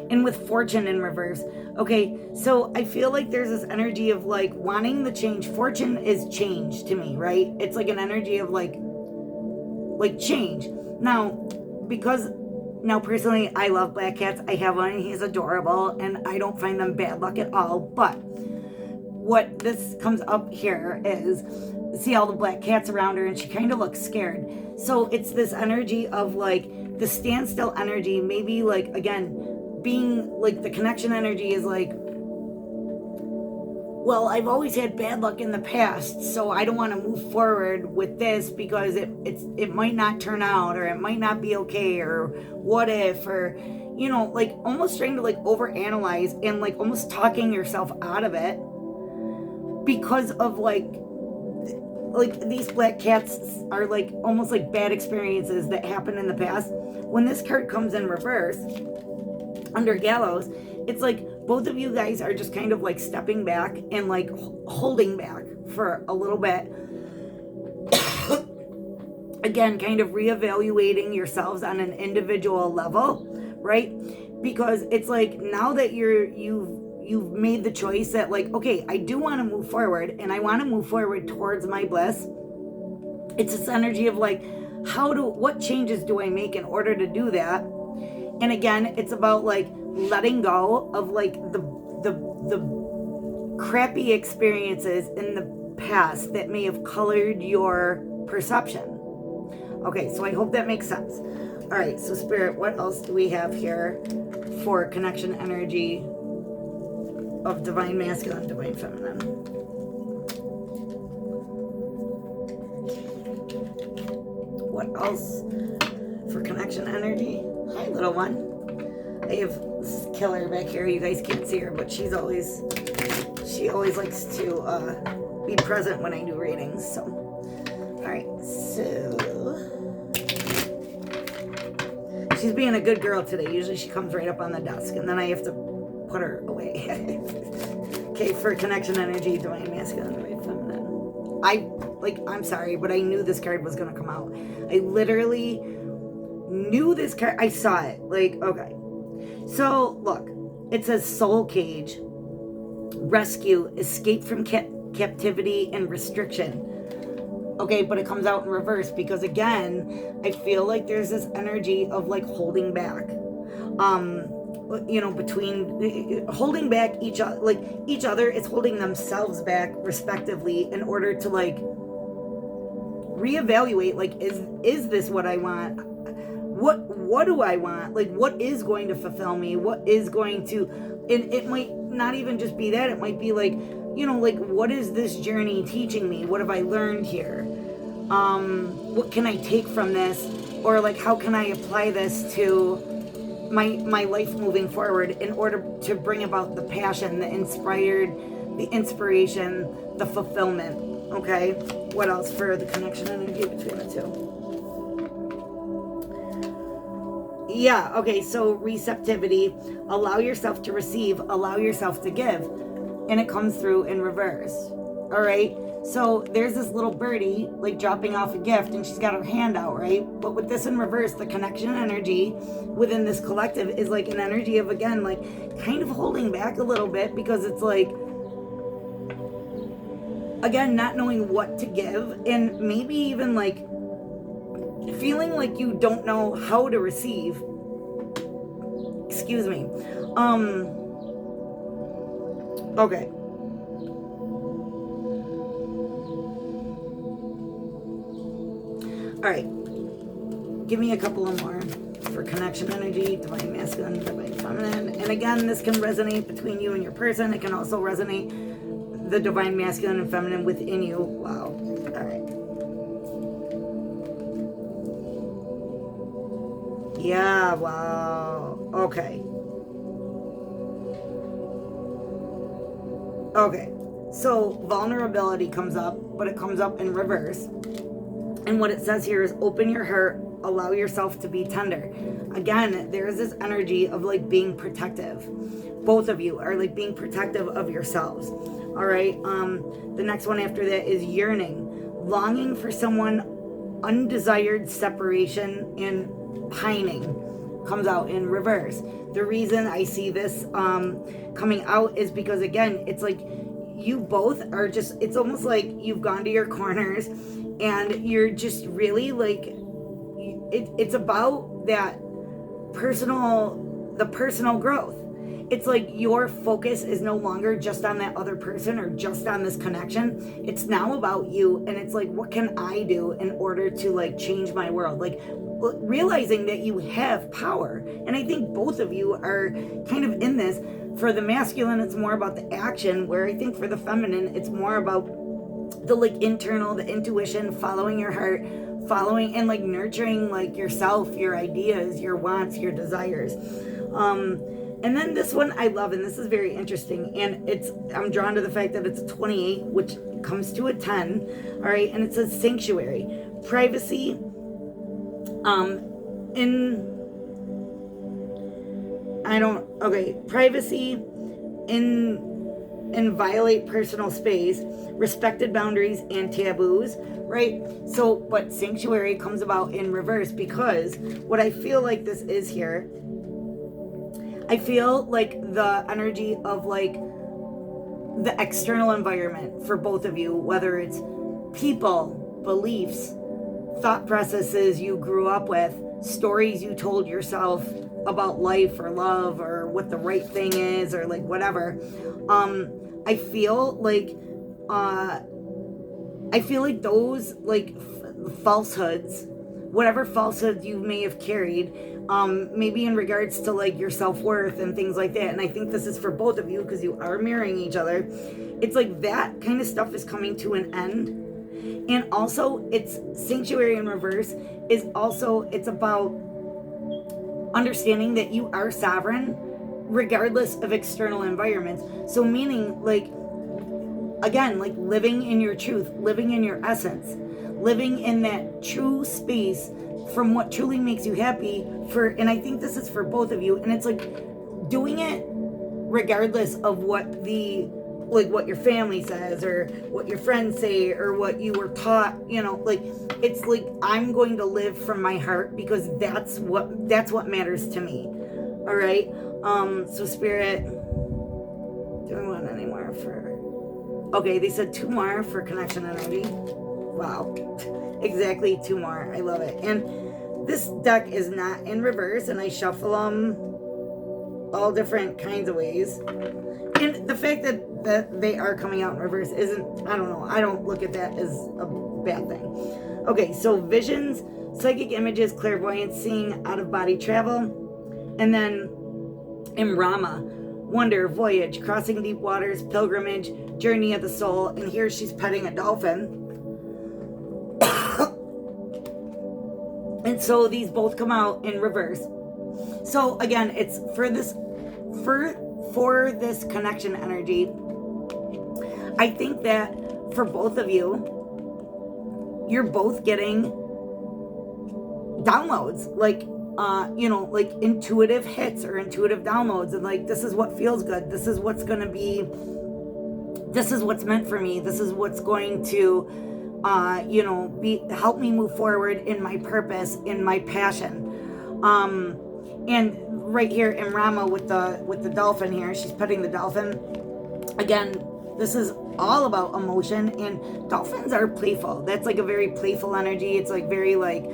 and with fortune in reverse. Okay, so I feel like there's this energy of like wanting the change. Fortune is change to me, right? It's like an energy of like change. Now, personally, I love black cats. I have one, he's adorable, and I don't find them bad luck at all. But what this comes up here is, see all the black cats around her, and she kind of looks scared. So it's this energy of like the standstill energy, maybe like, again, being like the connection energy is like, well, I've always had bad luck in the past, so I don't want to move forward with this because it might not turn out, or it might not be okay, or what if, or like almost trying to like overanalyze and like almost talking yourself out of it because of like these black cats are like almost like bad experiences that happened in the past. When this card comes in reverse under gallows, it's like both of you guys are just kind of like stepping back and like holding back for a little bit. Again, kind of reevaluating yourselves on an individual level, right? Because it's like now that you've made the choice that like, okay, I do want to move forward, and I want to move forward towards my bliss. It's this energy of like, what changes do I make in order to do that? And again, it's about like letting go of like the crappy experiences in the past that may have colored your perception. Okay, so I hope that makes sense. All right, so Spirit, what else do we have here for connection energy of divine masculine, divine feminine? What else for connection energy? Hi, little one. I have this killer back here. You guys can't see her, but she always likes to be present when I do readings. So, all right. So she's being a good girl today. Usually she comes right up on the desk, and then I have to put her away. Okay, for connection energy, divine masculine, divine feminine. I'm sorry, but I knew this card was gonna come out. I literally knew this card. I saw it. Like, okay. So, look. It says soul cage. Rescue. Escape from captivity and restriction. Okay, but it comes out in reverse because, again, I feel like there's this energy of like holding back. Between holding back each other is holding themselves back respectively in order to like reevaluate, like, is this what I want? What do I want? Like, what is going to fulfill me? What is going to, and it might not even just be that. It might be like, like, what is this journey teaching me? What have I learned here? What can I take from this? Or like, how can I apply this to my life moving forward in order to bring about the passion, the inspiration, the fulfillment? Okay, what else for the connection energy between the two? Yeah, okay, so receptivity, allow yourself to receive, allow yourself to give, and it comes through in reverse. All right, so there's this little birdie like dropping off a gift and she's got her hand out, right? But with this in reverse, the connection energy within this collective is like an energy of, again, like kind of holding back a little bit because it's like, again, not knowing what to give, and maybe even like feeling like you don't know how to receive. Excuse me. Okay. All right. Give me a couple of more for connection energy, divine masculine, divine feminine. And again, this can resonate between you and your person. It can also resonate the divine masculine and feminine within you. Wow. All right. Yeah, wow. Okay. Okay. So vulnerability comes up, but it comes up in reverse. And what it says here is open your heart, allow yourself to be tender. Again, there is this energy of like being protective. Both of you are like being protective of yourselves. All right. The next one after that is yearning, longing for someone, undesired separation, and pining comes out in reverse. The reason I see this coming out is because, again, it's like you both are just, it's almost like you've gone to your corners and you're just really like, it's about that the personal growth. It's like your focus is no longer just on that other person or just on this connection. It's now about you, and it's like, what can I do in order to like change my world? Like realizing that you have power. And I think both of you are kind of in this. For the masculine, it's more about the action, where I think for the feminine, it's more about the like internal, the intuition, following your heart, following and like nurturing like yourself, your ideas, your wants, your desires. And then this one I love, and this is very interesting, and I'm drawn to the fact that it's a 28, which comes to a 10. All right, and it says sanctuary, privacy, privacy and violate personal space, respected boundaries and taboos, right? So, but sanctuary comes about in reverse, because what I feel like this is here, I feel like the energy of like the external environment for both of you, whether it's people, beliefs, thought processes you grew up with, stories you told yourself about life or love or what the right thing is or like whatever. I feel like those like falsehoods, whatever falsehoods you may have carried, maybe in regards to like your self-worth and things like that. And I think this is for both of you because you are mirroring each other. It's like that kind of stuff is coming to an end. And also it's sanctuary in reverse is also, it's about understanding that you are sovereign regardless of external environments. So meaning like, again, like living in your truth, living in your essence, living in that true space from what truly makes you happy and I think this is for both of you, and it's like doing it regardless of what what your family says or what your friends say or what you were taught, like it's like I'm going to live from my heart because that's what matters to me. All right. So Spirit, do I want any more for, okay, they said 2 more for connection energy. Wow. Exactly 2 more. I love it. And this deck is not in reverse, and I shuffle them all different kinds of ways. And the fact that they are coming out in reverse isn't, I don't know, I don't look at that as a bad thing. Okay, so visions, psychic images, clairvoyance, seeing, out-of-body travel. And then Imrama, wonder, voyage, crossing deep waters, pilgrimage, journey of the soul. And here she's petting a dolphin. And so these both come out in reverse. So again, it's for this connection energy. I think that for both of you, you're both getting downloads, like like intuitive hits or intuitive downloads, and like, this is what feels good, this is what's going to be, this is what's meant for me, this is what's going to help me move forward in my purpose, in my passion. And right here in Rama with the dolphin here, she's petting the dolphin. Again, this is all about emotion, and dolphins are playful. That's like a very playful energy. It's like very like,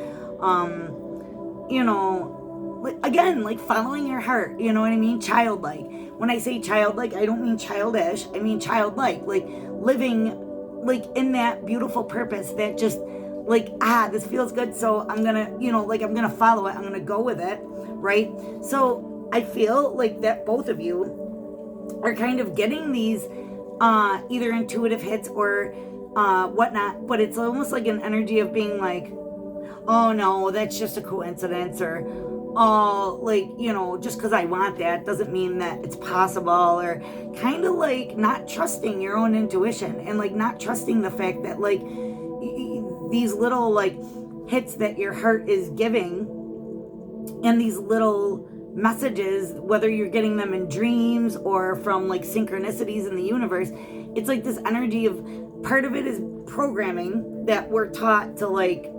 again, like following your heart, you know what I mean? Childlike. When I say childlike, I don't mean childish. I mean childlike, like living like in that beautiful purpose that just like, this feels good, so I'm gonna, I'm gonna follow it, I'm gonna go with it, right? So I feel like that both of you are kind of getting these either intuitive hits or whatnot, but it's almost like an energy of being like, oh no, that's just a coincidence, or oh, like, just because I want that doesn't mean that it's possible, or kind of like not trusting your own intuition, and like not trusting the fact that like these little like hits that your heart is giving, and these little messages, whether you're getting them in dreams or from like synchronicities in the universe, it's like this energy of, part of it is programming that we're taught to like,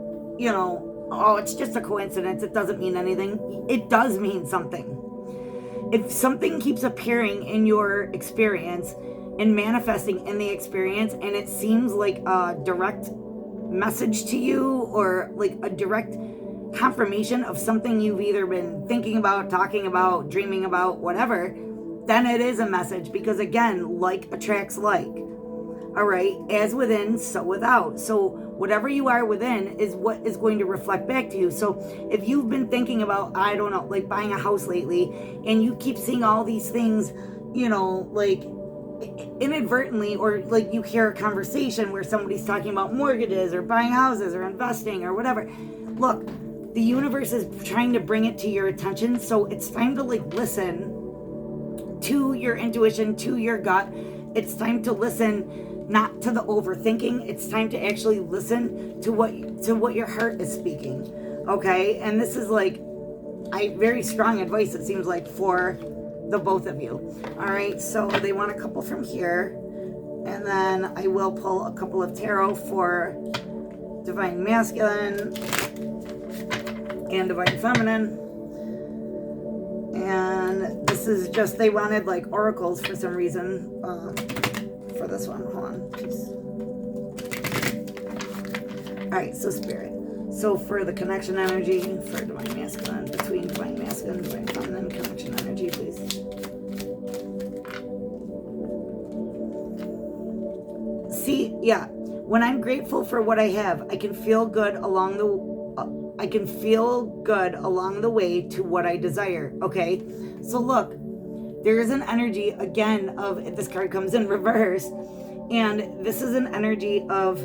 oh, it's just a coincidence, it doesn't mean anything. It does mean something. If something keeps appearing in your experience and manifesting in the experience, and it seems like a direct message to you, or like a direct confirmation of something you've either been thinking about, talking about, dreaming about, whatever, then it is a message, because again, like attracts like. All right, as within, so without. So whatever you are within is what is going to reflect back to you. So if you've been thinking about, I don't know, like buying a house lately, and you keep seeing all these things, like inadvertently, or like you hear a conversation where somebody's talking about mortgages or buying houses or investing or whatever, look, the universe is trying to bring it to your attention. So it's time to like listen to your intuition, to your gut. It's time to listen, not to the overthinking. It's time to actually listen to what your heart is speaking. Okay? And this is like very strong advice, it seems like, for the both of you. All right, so they want a couple from here, and then I will pull a couple of tarot for Divine Masculine and Divine Feminine. And this is just, they wanted like oracles for some reason for this one. Hold on, jeez. All right, so Spirit. So for the connection energy for Divine Masculine, between Divine Masculine and Divine Feminine, connection energy, please. See, yeah. When I'm grateful for what I have, I can feel good along the way to what I desire. Okay, so look, there is an energy again of, this card comes in reverse, and this is an energy of,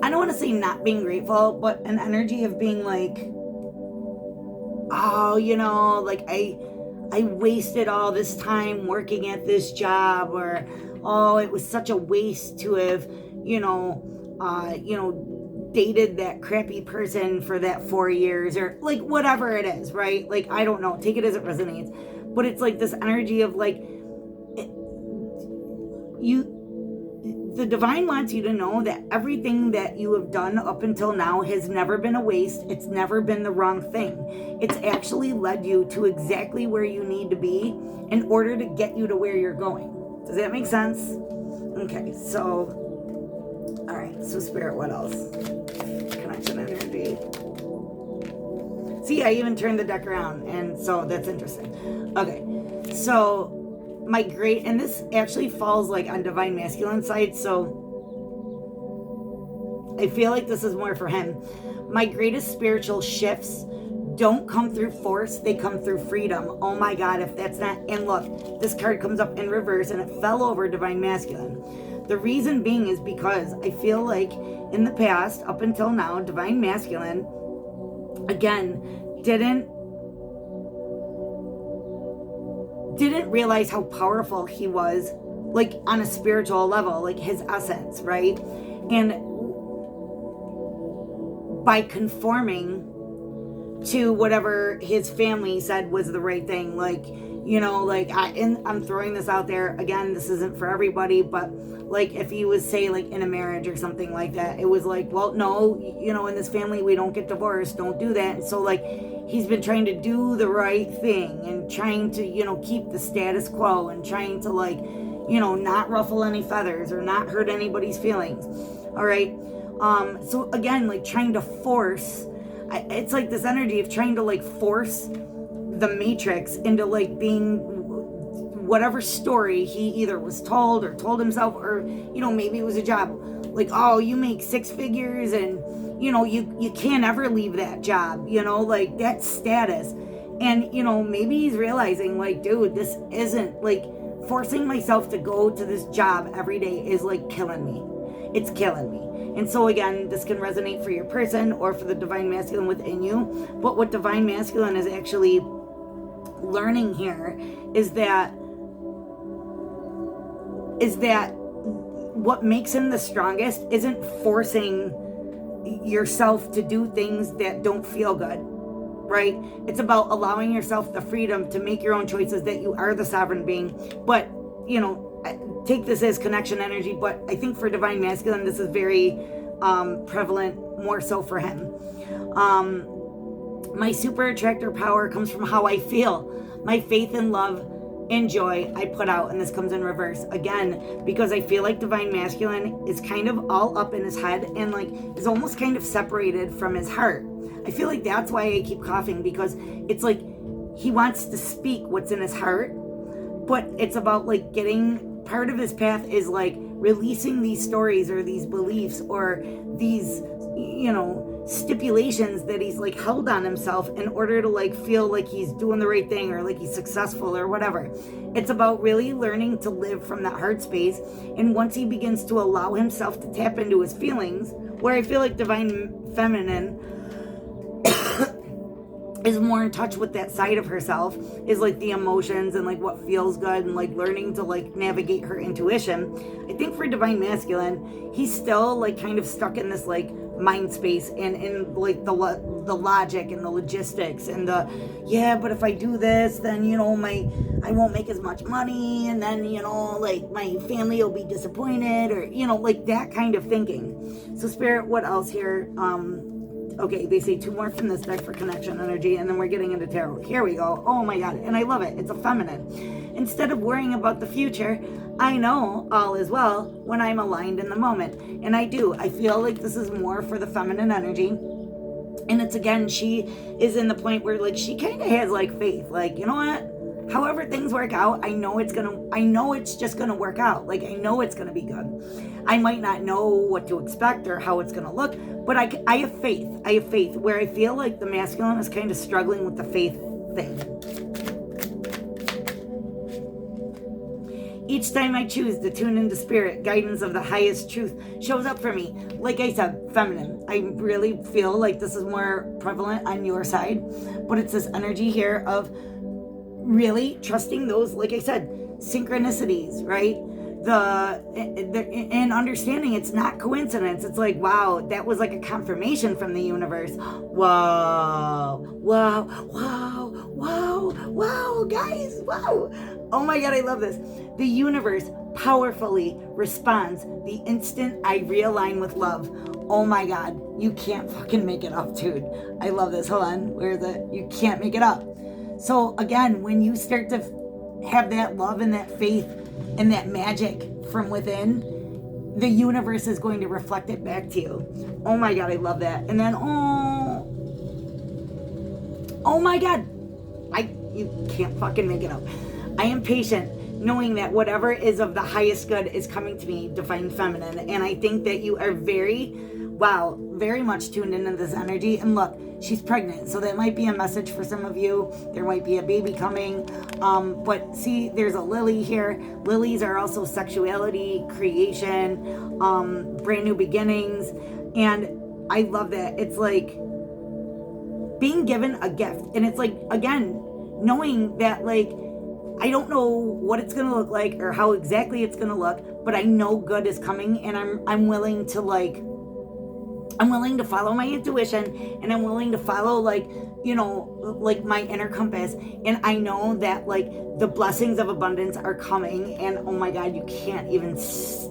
I don't want to say not being grateful, but an energy of being like, oh, like I wasted all this time working at this job, or oh, it was such a waste to have, dated that crappy person for that 4 years, or like whatever it is, right? Like, I don't know, take it as it resonates, but it's like this energy of like, the divine wants you to know that everything that you have done up until now has never been a waste. It's never been the wrong thing. It's actually led you to exactly where you need to be in order to get you to where you're going. Does that make sense? Okay, so, all right, so Spirit, what else? Connection energy. See, I even turned the deck around, and so that's interesting. Okay, so and this actually falls like on Divine Masculine side, so I feel like this is more for him. My greatest spiritual shifts don't come through force, they come through freedom. Oh my God, if that's not, and look, this card comes up in reverse and it fell over Divine Masculine. The reason being is because I feel like in the past, up until now, Divine Masculine, again, didn't realize how powerful he was, like on a spiritual level, like his essence, right? And by conforming to whatever his family said was the right thing, like, you know, like I'm throwing this out there again, this isn't for everybody, but like if he was, say, like in a marriage or something like that, it was like, well, no, you know, in this family we don't get divorced, don't do that. And so like he's been trying to do the right thing and trying to, you know, keep the status quo and trying to, like, you know, not ruffle any feathers or not hurt anybody's feelings. All right. So again, like trying to force, it's like this energy of trying to like force the matrix into like being whatever story he either was told or told himself, or, you know, maybe it was a job, like, oh, you make 6 figures and, you know, you can't ever leave that job, you know, like that status. And, you know, maybe he's realizing like, dude, this isn't, like, forcing myself to go to this job every day is like killing me. It's killing me. And so again, this can resonate for your person or for the Divine Masculine within you. But what Divine Masculine is actually learning here is that what makes him the strongest isn't forcing yourself to do things that don't feel good, right? It's about allowing yourself the freedom to make your own choices, that you are the sovereign being. But, you know, take this as connection energy, but I think for Divine Masculine, this is very prevalent, more so for him. My super attractor power comes from how I feel. My faith and love and joy I put out, and this comes in reverse again, because I feel like Divine Masculine is kind of all up in his head and like is almost kind of separated from his heart. I feel like that's why I keep coughing, because it's like he wants to speak what's in his heart, but it's about like getting, part of his path is like releasing these stories or these beliefs or these, you know, stipulations that he's like held on himself in order to like feel like he's doing the right thing or like he's successful or whatever. It's about really learning to live from that heart space. And once he begins to allow himself to tap into his feelings, where I feel like Divine Feminine is more in touch with that side of herself, is like the emotions and like what feels good and like learning to like navigate her intuition. I think for Divine Masculine, he's still like kind of stuck in this like mind space and in like the logic and the logistics and the, yeah, but if I do this, then, you know, I won't make as much money, and then, you know, like my family will be disappointed, or, you know, like that kind of thinking. So Spirit, what else here? Okay, they say 2 more from this deck for connection energy, and then we're getting into tarot. Here we go. Oh my God, and I love it. It's a feminine. Instead of worrying about the future, I know all is well when I'm aligned in the moment. And I do. I feel like this is more for the feminine energy. And it's, again, she is in the point where like she kind of has like faith. Like, you know what? However things work out, I know it's just gonna work out. Like, I know it's gonna be good. I might not know what to expect or how it's gonna look, but I have faith. I have faith, where I feel like the masculine is kind of struggling with the faith thing. Each time I choose to tune into spirit, guidance of the highest truth shows up for me. Like I said, feminine. I really feel like this is more prevalent on your side, but it's this energy here of really trusting those, like I said, synchronicities, right? And understanding it's not coincidence. It's like, wow, that was like a confirmation from the universe. Wow, guys, wow. Oh my God, I love this. The universe powerfully responds the instant I realign with love. Oh my God, you can't fucking make it up, dude. I love this. Hold on, where is it? You can't make it up. So again, when you start to have that love and that faith and that magic from within, the universe is going to reflect it back to you. Oh my God, I love that. And then, oh my God, you can't fucking make it up. I am patient, knowing that whatever is of the highest good is coming to me, Divine Feminine. And I think that you are very much tuned into this energy. And look, she's pregnant, so that might be a message for some of you. There might be a baby coming. But see, there's a lily here. Lilies are also sexuality, creation, brand new beginnings. And I love that. It's like being given a gift. And it's like, again, knowing that, like, I don't know what it's going to look like or how exactly it's going to look, but I know good is coming, and I'm willing to follow my intuition, and I'm willing to follow, like, you know, like my inner compass. And I know that, like, the blessings of abundance are coming, and oh my God, you can't even stop.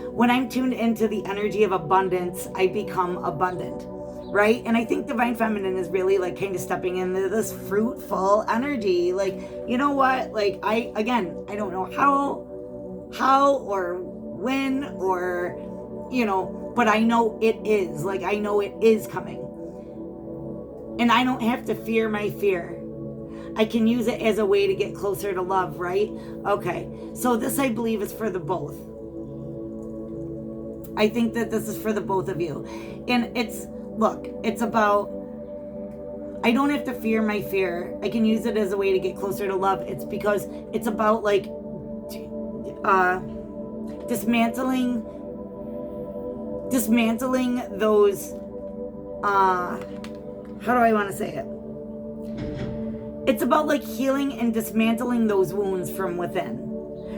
When I'm tuned into the energy of abundance, I become abundant. Right? And I think Divine Feminine is really, like, kind of stepping into this fruitful energy. Like, you know what? Like, I don't know how or when or, you know, but I know it is. Like, I know it is coming. And I don't have to fear my fear. I can use it as a way to get closer to love, right? Okay. So this, I believe, is for the both. I think that this is for the both of you. And it's about, I don't have to fear my fear. I can use it as a way to get closer to love. It's because it's about, like, dismantling those, how do I want to say it? It's about, like, healing and dismantling those wounds from within,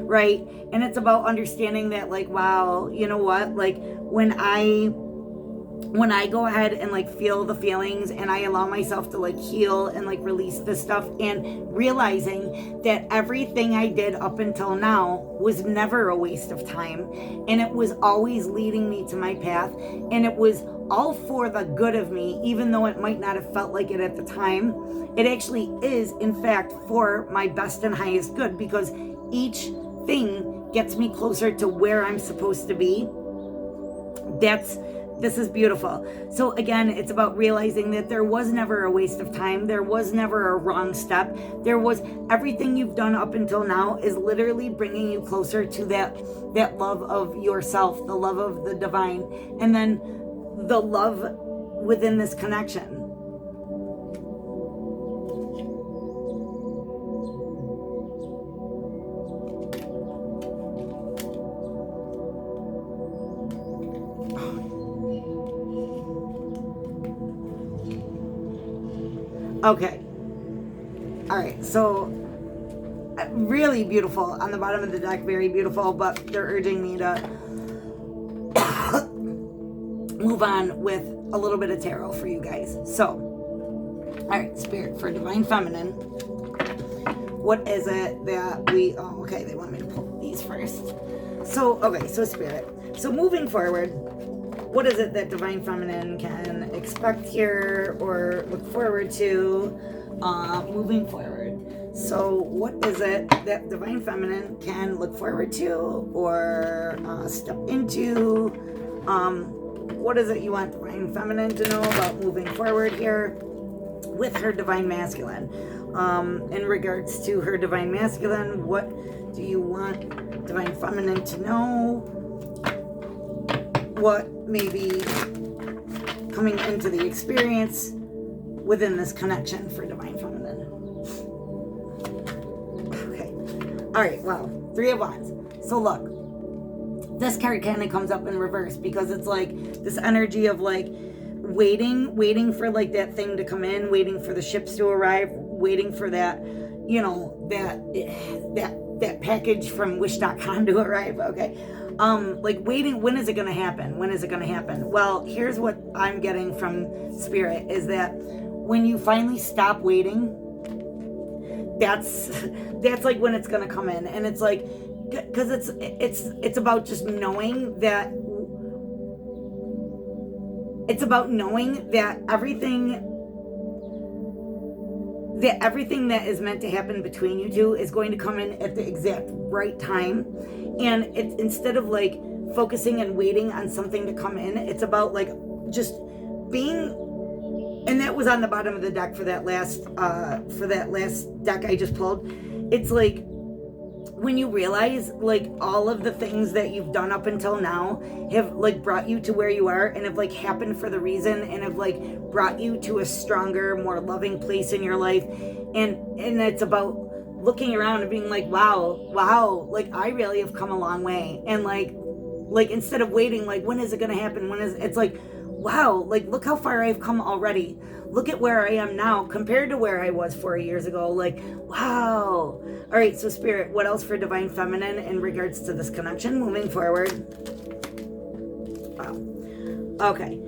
right? And it's about understanding that, like, wow, you know what? Like, when I go ahead and, like, feel the feelings, and I allow myself to, like, heal and, like, release this stuff, and realizing that everything I did up until now was never a waste of time, and it was always leading me to my path, and it was all for the good of me, even though it might not have felt like it at the time. It actually is, in fact, for my best and highest good, because each thing gets me closer to where I'm supposed to be. This is beautiful. So again, it's about realizing that there was never a waste of time. There was never a wrong step. There was, everything you've done up until now is literally bringing you closer to that love of yourself, the love of the divine, and then the love within this connection. Okay. All right. So really beautiful on the bottom of the deck. Very beautiful, but they're urging me to move on with a little bit of tarot for you guys. So, all right, Spirit, for Divine Feminine, what is it that we, okay, they want me to pull these first. So, okay, so Spirit. So moving forward, what is it that Divine Feminine can expect here or look forward to moving forward? So what is it that Divine Feminine can look forward to or step into? What is it you want Divine Feminine to know about moving forward here with her Divine Masculine? In regards to her Divine Masculine, what do you want Divine Feminine to know? What may be coming into the experience within this connection for Divine Feminine? Okay. All right, wow. Three of Wands. So look, this card kind of comes up in reverse because it's like this energy of like waiting for like that thing to come in, waiting for the ships to arrive, waiting for that, you know, that package from wish.com to arrive. Okay. Like waiting, when is it going to happen? When is it going to happen? Well, here's what I'm getting from Spirit is that when you finally stop waiting, that's like when it's going to come in. And it's like, because it's about just knowing that, it's about knowing that everything that everything that is meant to happen between you two is going to come in at the exact right time. And it's, instead of like focusing and waiting on something to come in, it's about like just being, and that was on the bottom of the deck for that last deck I just pulled. It's like when you realize like all of the things that you've done up until now have like brought you to where you are and have like happened for the reason and have like brought you to a stronger, more loving place in your life. And it's about looking around and being like, wow, like I really have come a long way. And like instead of waiting, like when is it gonna happen? It's like, wow, like look how far I've come already. Look at where I am now compared to where I was 4 years ago. Like, wow. All right, so Spirit, what else for Divine Feminine in regards to this connection moving forward? Wow. Okay.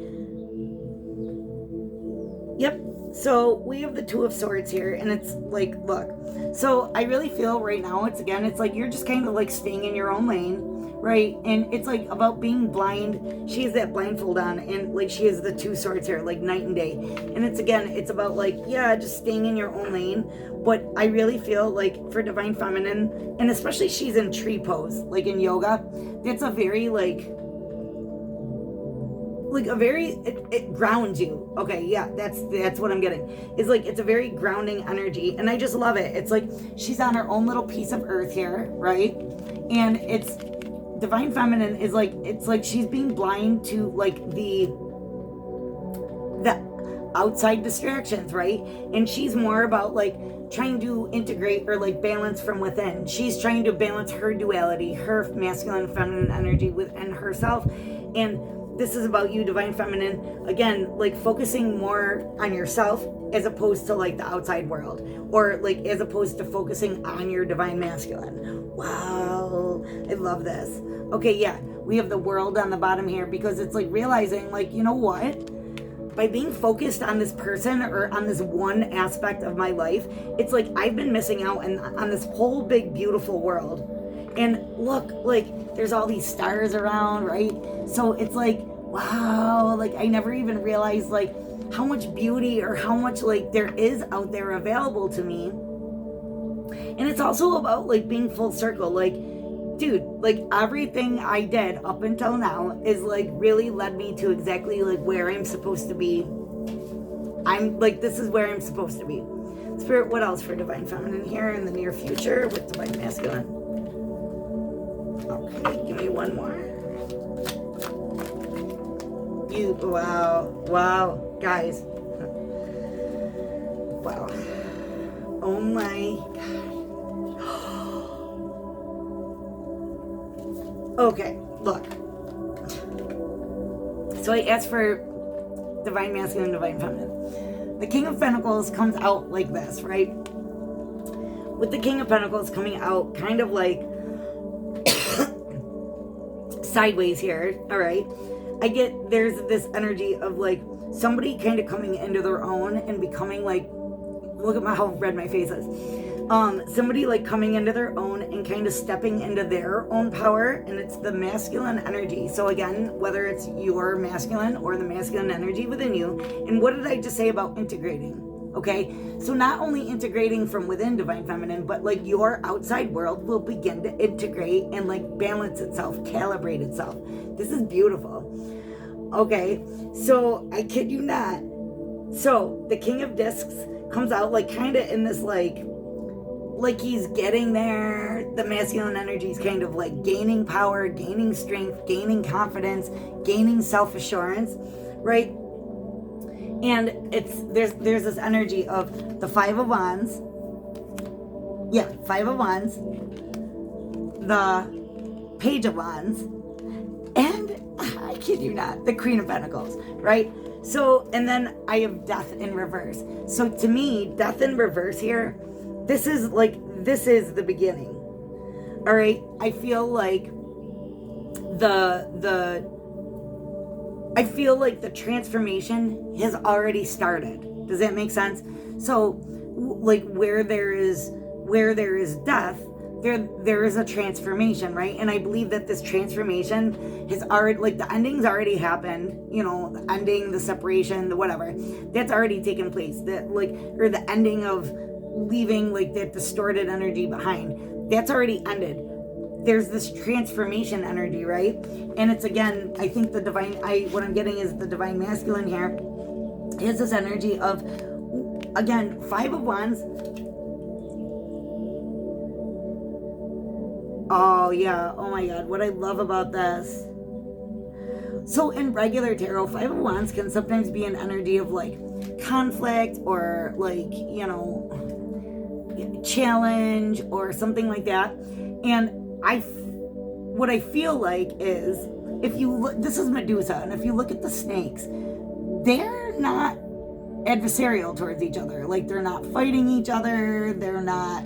Yep. So we have the Two of Swords here, and it's like, look. So I really feel right now, it's like you're just kind of like staying in your own lane. Right? And it's like about being blind. She has that blindfold on, and like she has the Two Swords here, like night and day. And it's about like, yeah, just staying in your own lane. But I really feel like for Divine Feminine, and especially she's in tree pose, like in yoga, that's a very it grounds you. Okay, yeah, that's what I'm getting. It's like, it's a very grounding energy, and I just love it. It's like she's on her own little piece of earth here, right? And it's Divine Feminine is like, it's like she's being blind to like the outside distractions, right? And she's more about like trying to integrate or like balance from within. She's trying to balance her duality, her masculine and feminine energy within herself. And this is about you, Divine Feminine, again, like focusing more on yourself as opposed to like the outside world, or like as opposed to focusing on your Divine Masculine. Wow, I love this. Okay, yeah, we have the World on the bottom here because it's like realizing like, you know what? By being focused on this person or on this one aspect of my life, it's like I've been missing out on this whole big, beautiful world. And look, like there's all these stars around, right? So it's like, wow, like I never even realized like how much beauty or how much like there is out there available to me. And it's also about like being full circle. Like, dude, like everything I did up until now is like really led me to exactly like where I'm supposed to be. I'm like, this is where I'm supposed to be. Spirit, what else for Divine Feminine here in the near future with Divine Masculine? Okay, give me one more. Wow, guys. Wow. Oh my God. Okay, look. So I asked for Divine Masculine, Divine Feminine. The King of Pentacles comes out like this, right? With the King of Pentacles coming out kind of like sideways here, all right? I get there's this energy of like somebody kind of coming into their own and becoming like, look at how red my face is. Somebody like coming into their own and kind of stepping into their own power, and it's the masculine energy. So again, whether it's your masculine or the masculine energy within you. And what did I just say about integrating? Okay, so not only integrating from within Divine Feminine, but like your outside world will begin to integrate and like balance itself, calibrate itself. This is beautiful. Okay, so I kid you not. So the King of Discs comes out like kind of in this like he's getting there. The masculine energy is kind of like gaining power, gaining strength, gaining confidence, gaining self-assurance, right? And there's this energy of the Five of Wands. Yeah, Five of Wands, the Page of Wands, and I kid you not, the Queen of Pentacles, right? So, and then I have Death in reverse. So to me, Death in reverse here, this is the beginning. All right, I feel like the transformation has already started. Does that make sense? So like where there is death, there is a transformation, right? And I believe that this transformation has already, like, the ending's already happened, you know, the ending, the separation, the whatever, that's already taken place. That, like, or the ending of leaving, like, that distorted energy behind, that's already ended. There's this transformation energy, right? And it's, again, I think the divine, what I'm getting is the divine masculine here is this energy of, again, 5 of Wands. Oh, yeah. Oh, my God. What I love about this. So, in regular tarot, 5 of Wands can sometimes be an energy of, like, conflict or, like, you know, challenge or something like that. And what I feel like is, if you look, this is Medusa, and if you look at the snakes, they're not adversarial towards each other. Like, they're not fighting each other. They're not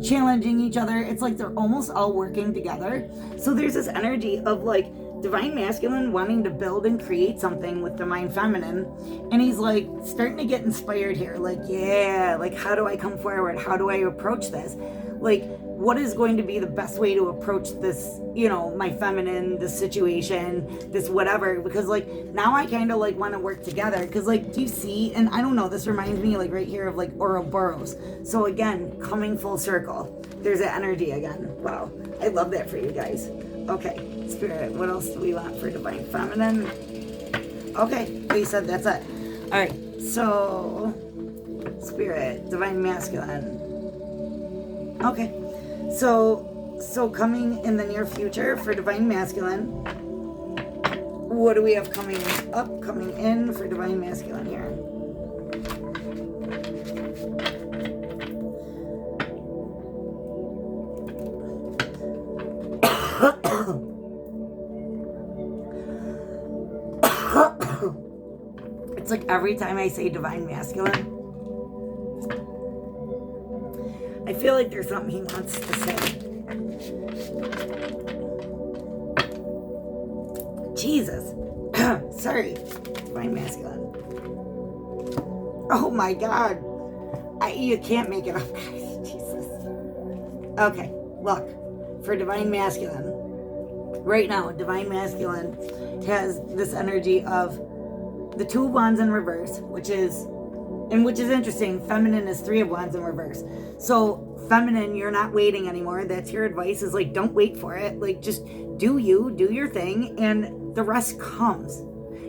challenging each other. It's like they're almost all working together. So there's this energy of, like, divine masculine wanting to build and create something with divine feminine, and he's, like, starting to get inspired here. Like, yeah, like, how do I come forward? How do I approach this? Like, what is going to be the best way to approach this, you know, my feminine, this situation, this whatever? Because, like, now I kind of, like, want to work together. Because, like, do you see? And I don't know, this reminds me, like, right here of, like, Ouroboros. So again, coming full circle. There's that energy again. Wow. I love that for you guys. Okay, Spirit, what else do we want for divine feminine? Okay, we said that's it. All right, so Spirit, divine masculine. Okay, so coming in the near future for divine masculine, what do we have coming up, coming in for divine masculine here? It's like every time I say divine masculine, I feel like there's something he wants to say. Jesus. Sorry. Divine masculine. Oh my God. You can't make it up, guys. Jesus. Okay. Look. For divine masculine. Right now, divine masculine has this energy of the 2 of Wands in reverse, which is interesting. Feminine is 3 of Wands in reverse. So feminine, you're not waiting anymore. That's your advice, is, like, don't wait for it. Like, just do your thing, and the rest comes.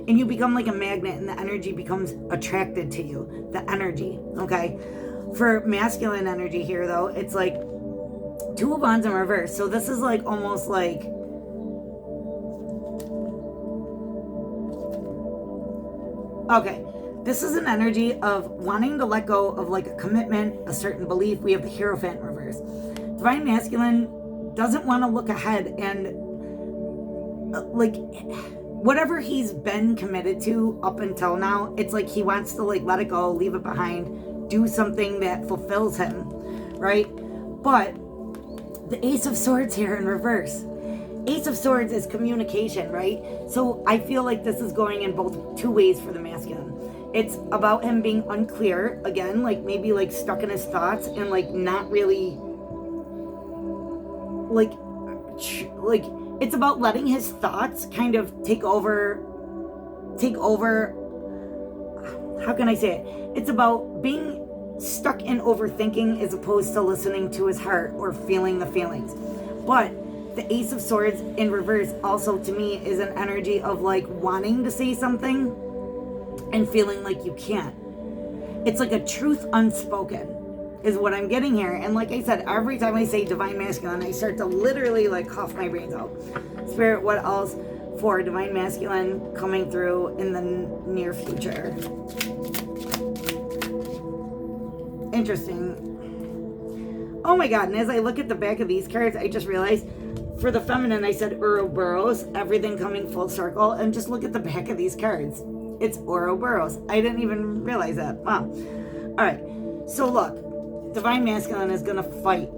And you become like a magnet, and the energy becomes attracted to you. The energy, okay? For masculine energy here, though, it's like 2 of Wands in reverse. So this is, like, almost like, okay, this is an energy of wanting to let go of, like, a commitment, a certain belief. We have the Hierophant in reverse. Divine masculine doesn't want to look ahead and, like, whatever he's been committed to up until now, it's like he wants to, like, let it go, leave it behind, do something that fulfills him, right? But the Ace of Swords here in reverse. Ace of Swords is communication, right? So I feel like this is going in both 2 ways for the masculine. It's about him being unclear, again, like, maybe, like, stuck in his thoughts and, like, not really, like, it's about letting his thoughts kind of take over, how can I say it? It's about being stuck in overthinking as opposed to listening to his heart or feeling the feelings. But the Ace of Swords in reverse also, to me, is an energy of, like, wanting to say something and feeling like you can't. It's like a truth unspoken is what I'm getting here. And like I said, every time I say divine masculine, I start to literally, like, cough my brains out. Spirit, what else for divine masculine coming through in the near future? Interesting. Oh my God, and as I look at the back of these cards, I just realized for the feminine, I said Ouroboros, everything coming full circle, and just look at the back of these cards. It's Ouroboros. I didn't even realize that. Wow. All right. So look, divine masculine is going to fight.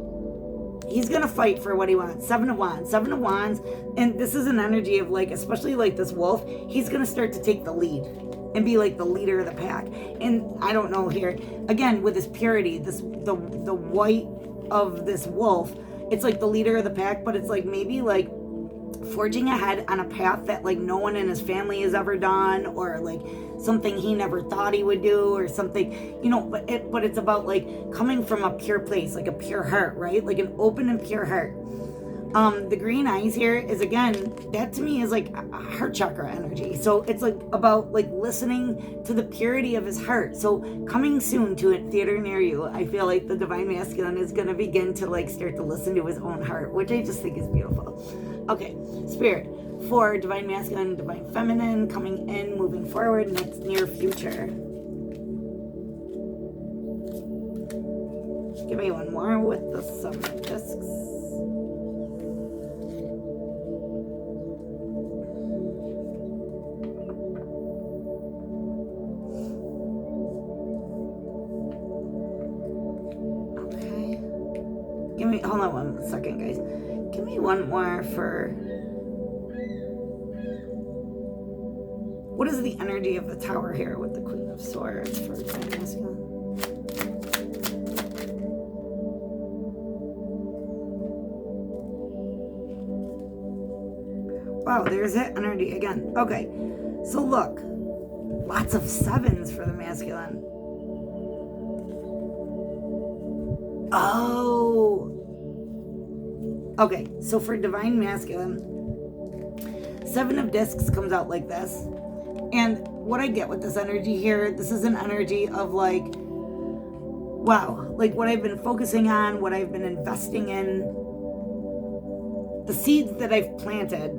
He's going to fight for what he wants. 7 of Wands. 7 of Wands. And this is an energy of, like, especially like this wolf, he's going to start to take the lead and be like the leader of the pack. And I don't know here, again, with his purity, the white of this wolf it's like the leader of the pack, but it's like maybe like forging ahead on a path that like no one in his family has ever done, or like something he never thought he would do, or something, you know, but it's about like coming from a pure place, like a pure heart, right? Like an open and pure heart. The green eyes here is, again, that to me is like a heart chakra energy. So it's like about like listening to the purity of his heart. So coming soon to a theater near you, I feel like the divine masculine is going to begin to like start to listen to his own heart, which I just think is beautiful. Okay, Spirit, for divine masculine, divine feminine, coming in, moving forward, next near future. Give me one more with the 7 of discs. Hold on 1 second, guys. Give me one more for... What is the energy of the Tower here with the Queen of Swords for divine masculine? Wow, there's that energy again. Okay, so look. Lots of 7s for the masculine. Oh, okay, so for divine masculine, 7 of discs comes out like this. And what I get with this energy here, this is an energy of like, wow, like what I've been focusing on, what I've been investing in, the seeds that I've planted.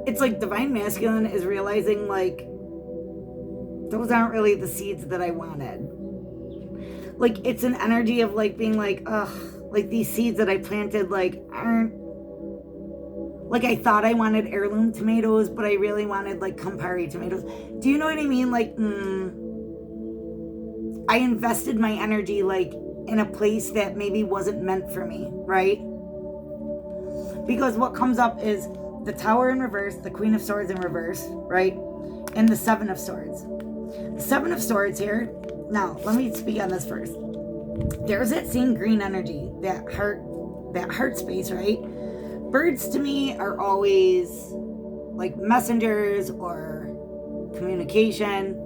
It's like divine masculine is realizing like, those aren't really the seeds that I wanted. Like, it's an energy of, like, being like, ugh, like, these seeds that I planted, like, aren't, like, I thought I wanted heirloom tomatoes, but I really wanted, like, Campari tomatoes. Do you know what I mean? Like, I invested my energy, like, in a place that maybe wasn't meant for me, right? Because what comes up is the Tower in reverse, the Queen of Swords in reverse, right? And the 7 of Swords. The 7 of Swords here. Now, let me speak on this first. There's that same green energy, that heart space, right? Birds to me are always like messengers or communication.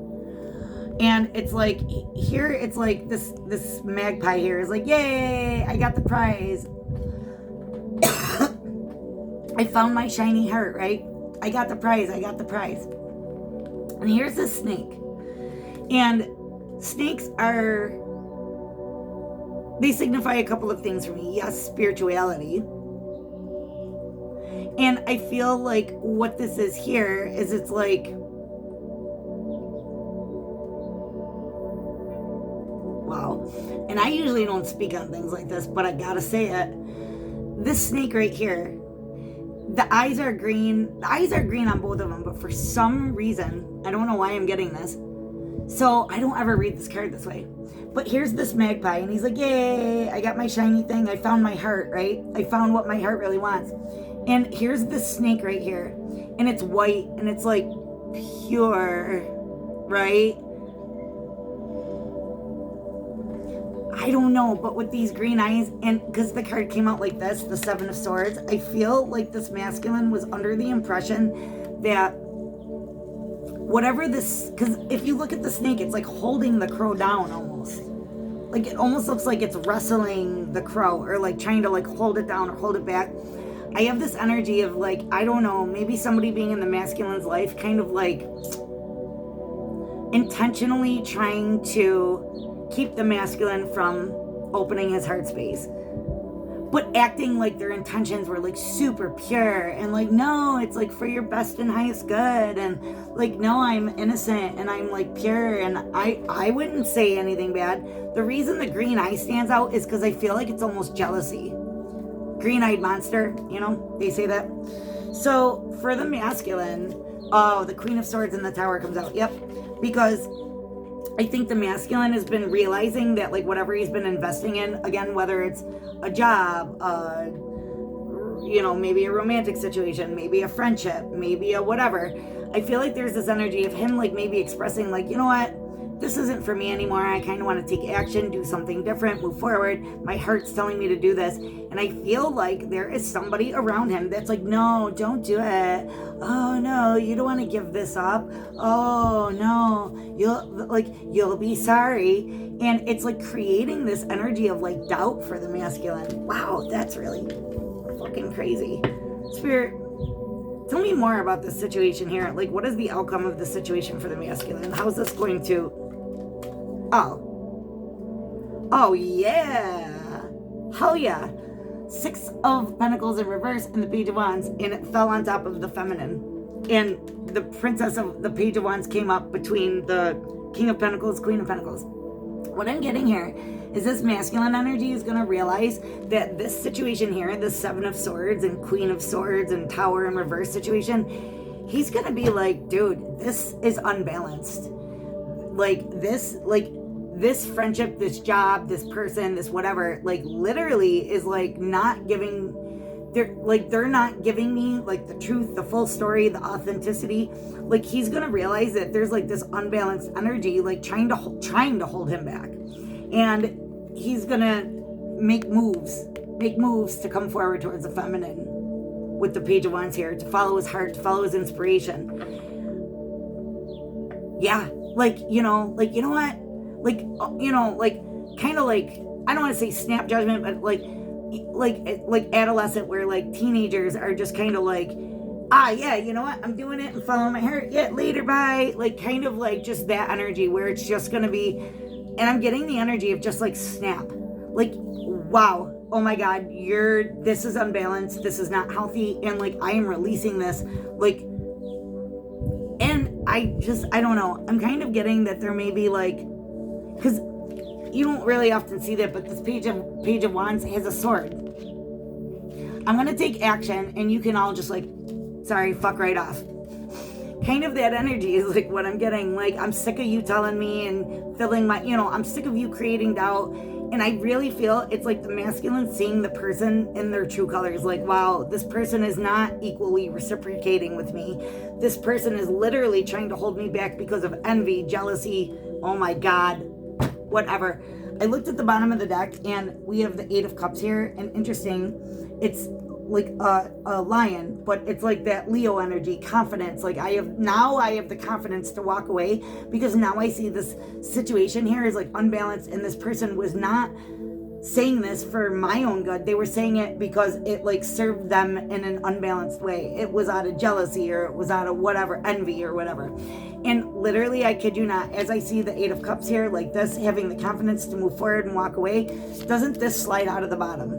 And it's like here, it's like this magpie here is like, yay, I got the prize. I found my shiny heart, right? I got the prize. And here's this snake. And snakes they signify a couple of things for me. Yes, spirituality. And I feel like what this is here is it's like, wow. And I usually don't speak on things like this, but I gotta say it. This snake right here, the eyes are green. The eyes are green on both of them, but for some reason, I don't know why I'm getting this. So I don't ever read this card this way. But here's this magpie, and he's like, yay, I got my shiny thing. I found my heart, right? I found what my heart really wants. And here's this snake right here. And it's white, and it's like pure, right? I don't know, but with these green eyes, and because the card came out like this, the 7 of Swords, I feel like this masculine was under the impression that whatever this, because if you look at the snake, it's like holding the crow down almost. Like it almost looks like it's wrestling the crow, or like trying to like hold it down or hold it back. I have this energy of like, I don't know, maybe somebody being in the masculine's life kind of like intentionally trying to keep the masculine from opening his heart space, but acting like their intentions were like super pure and like, no, it's like for your best and highest good, and like, no, I'm innocent and I'm like pure, and I wouldn't say anything bad. The reason the green eye stands out is because I feel like it's almost jealousy. Green-eyed monster, you know, they say that. So for the masculine, oh, the Queen of Swords in the Tower comes out. Yep, because I think the masculine has been realizing that like whatever he's been investing in, again, whether it's a job, you know, maybe a romantic situation, maybe a friendship, maybe a whatever, I feel like there's this energy of him like maybe expressing like, you know what, this isn't for me anymore. I kind of want to take action, do something different, move forward. My heart's telling me to do this. And I feel like there is somebody around him that's like, no, don't do it. Oh no, you don't want to give this up. Oh no, you'll be sorry. And it's like creating this energy of like doubt for the masculine. Wow, that's really fucking crazy. Spirit, tell me more about this situation here. Like, what is the outcome of the situation for the masculine? How is this going to... Oh, yeah. Hell yeah. 6 of Pentacles in reverse and the Page of Wands, and it fell on top of the feminine. And the Princess of the Page of Wands came up between the King of Pentacles, Queen of Pentacles. What I'm getting here is this masculine energy is going to realize that this situation here, the 7 of Swords and Queen of Swords and Tower in reverse situation, he's going to be like, dude, this is unbalanced. This friendship, this job, this person, this whatever, like literally is like not giving, they're not giving me like the truth, the full story, the authenticity. Like he's gonna realize that there's like this unbalanced energy, like trying to hold him back, and he's gonna make moves to come forward towards the feminine with the Page of Wands here, to follow his heart, to follow his inspiration. Yeah, you know what? Kind of like, I don't want to say snap judgment, but like adolescent, where like teenagers are just kind of like, yeah, you know what? I'm doing it and following my heart. Yeah, later, bye. Like kind of like just that energy where it's just going to be, and I'm getting the energy of just like snap. Like, wow. Oh my God, this is unbalanced. This is not healthy. And like, I am releasing this. Like, and I don't know. I'm kind of getting that there may be like, because you don't really often see that, but this Page of Wands has a sword. I'm going to take action, and you can all just like, sorry, fuck right off. Kind of that energy is like what I'm getting. Like, I'm sick of you telling me and filling my, I'm sick of you creating doubt. And I really feel it's like the masculine seeing the person in their true colors. Like, wow, this person is not equally reciprocating with me. This person is literally trying to hold me back because of envy, jealousy. Oh my God. Whatever. I looked at the bottom of the deck, and we have the 8 of Cups here, and interesting, it's like a lion, but it's like that Leo energy, confidence. Like I have the confidence to walk away, because now I see this situation here is like unbalanced, and this person was not saying this for my own good. They were saying it because it like served them in an unbalanced way. It was out of jealousy, or it was out of whatever, envy or whatever. And literally, I kid you not, as I see the 8 of Cups here, like this, having the confidence to move forward and walk away, doesn't this slide out of the bottom?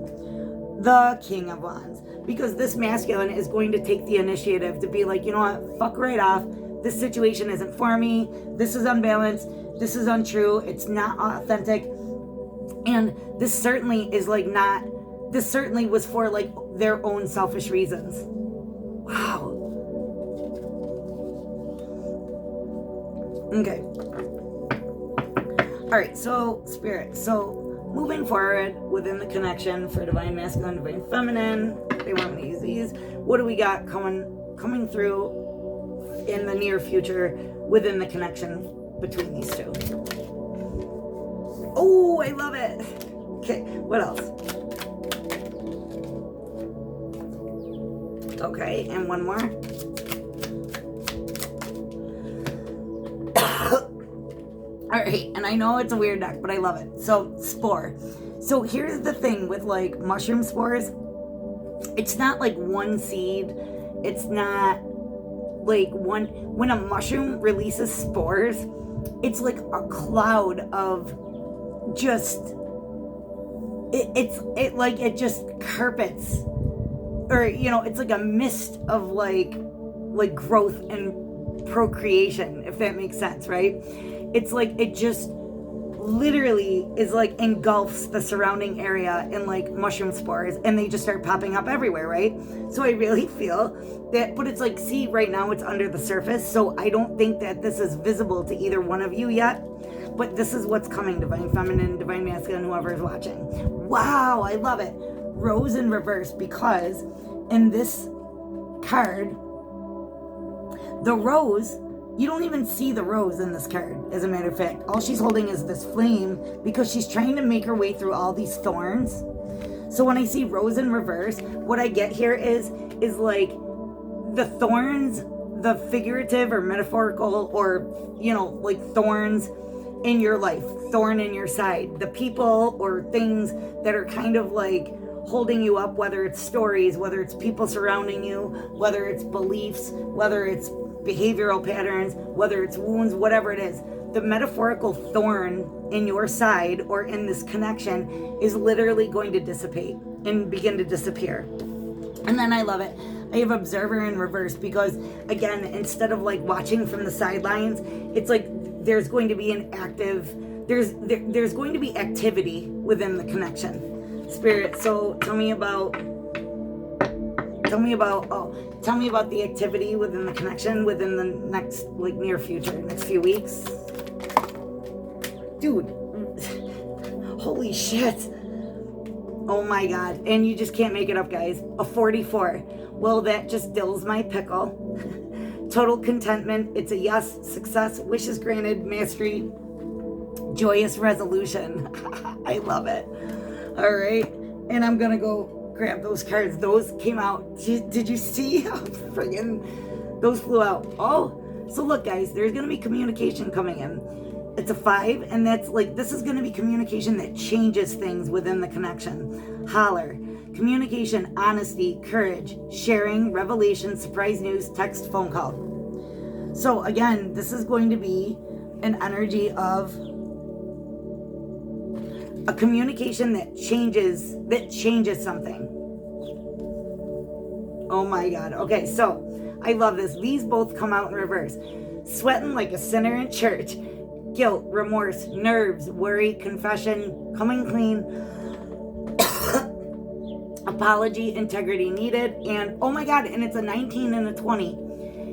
The King of Wands. Because this masculine is going to take the initiative to be like, you know what, fuck right off. This situation isn't for me. This is unbalanced. This is untrue. It's not authentic. And this certainly is like not, this certainly was for like their own selfish reasons. Wow. Okay. All right, so Spirit. So moving forward within the connection for Divine Masculine, Divine Feminine, they want me to use these. What do we got coming through in the near future within the connection between these two? Oh, I love it. Okay, what else? Okay, and one more. All right, and I know it's a weird deck, but I love it. So, spore. So here's the thing with like mushroom spores. It's not like one seed. It's not like one. When a mushroom releases spores, it's like a cloud of just. It just carpets, or it's like a mist of like growth and procreation, if that makes sense, right? It's like it just literally is like engulfs the surrounding area in like mushroom spores, and they just start popping up everywhere, right? So I really feel that, but it's like, see, right now it's under the surface, so I don't think that this is visible to either one of you yet, but this is what's coming, Divine Feminine, Divine Masculine, whoever is watching. Wow, I love it. Rose in reverse, because in this card, the rose You don't even see the rose in this card, as a matter of fact. All she's holding is this flame because she's trying to make her way through all these thorns. So when I see rose in reverse, what I get here is like the thorns, the figurative or metaphorical, or, you know, like thorns in your life, thorn in your side. The people or things that are kind of like holding you up, whether it's stories, whether it's people surrounding you, whether it's beliefs, whether it's behavioral patterns, whether it's wounds, whatever it is. The metaphorical thorn in your side or in this connection is literally going to dissipate and begin to disappear. And then I love it. I have observer in reverse because, again, instead of like watching from the sidelines, it's like there's going to be an active, there's going to be activity within the connection. Spirit, so tell me about the activity within the connection within the next, like, near future, next few weeks. Dude, holy shit. Oh my God. And you just can't make it up, guys. A 44. Well, that just dills my pickle. Total contentment. It's a yes, success, wishes granted, mastery, joyous resolution. I love it. All right. And I'm going to go grab those cards. Those came out. Did you see how friggin' those flew out? Oh, so look, guys, there's going to be communication coming in. It's a 5, and that's like, this is going to be communication that changes things within the connection. Holler. Communication, honesty, courage, sharing, revelation, surprise news, text, phone call. So again, this is going to be an energy of a communication that changes something. Oh my God. Okay, so I love this. These both come out in reverse. Sweating like a sinner in church. Guilt, remorse, nerves, worry, confession, coming clean, apology, integrity needed, and oh my God, and it's a 19 and a 20.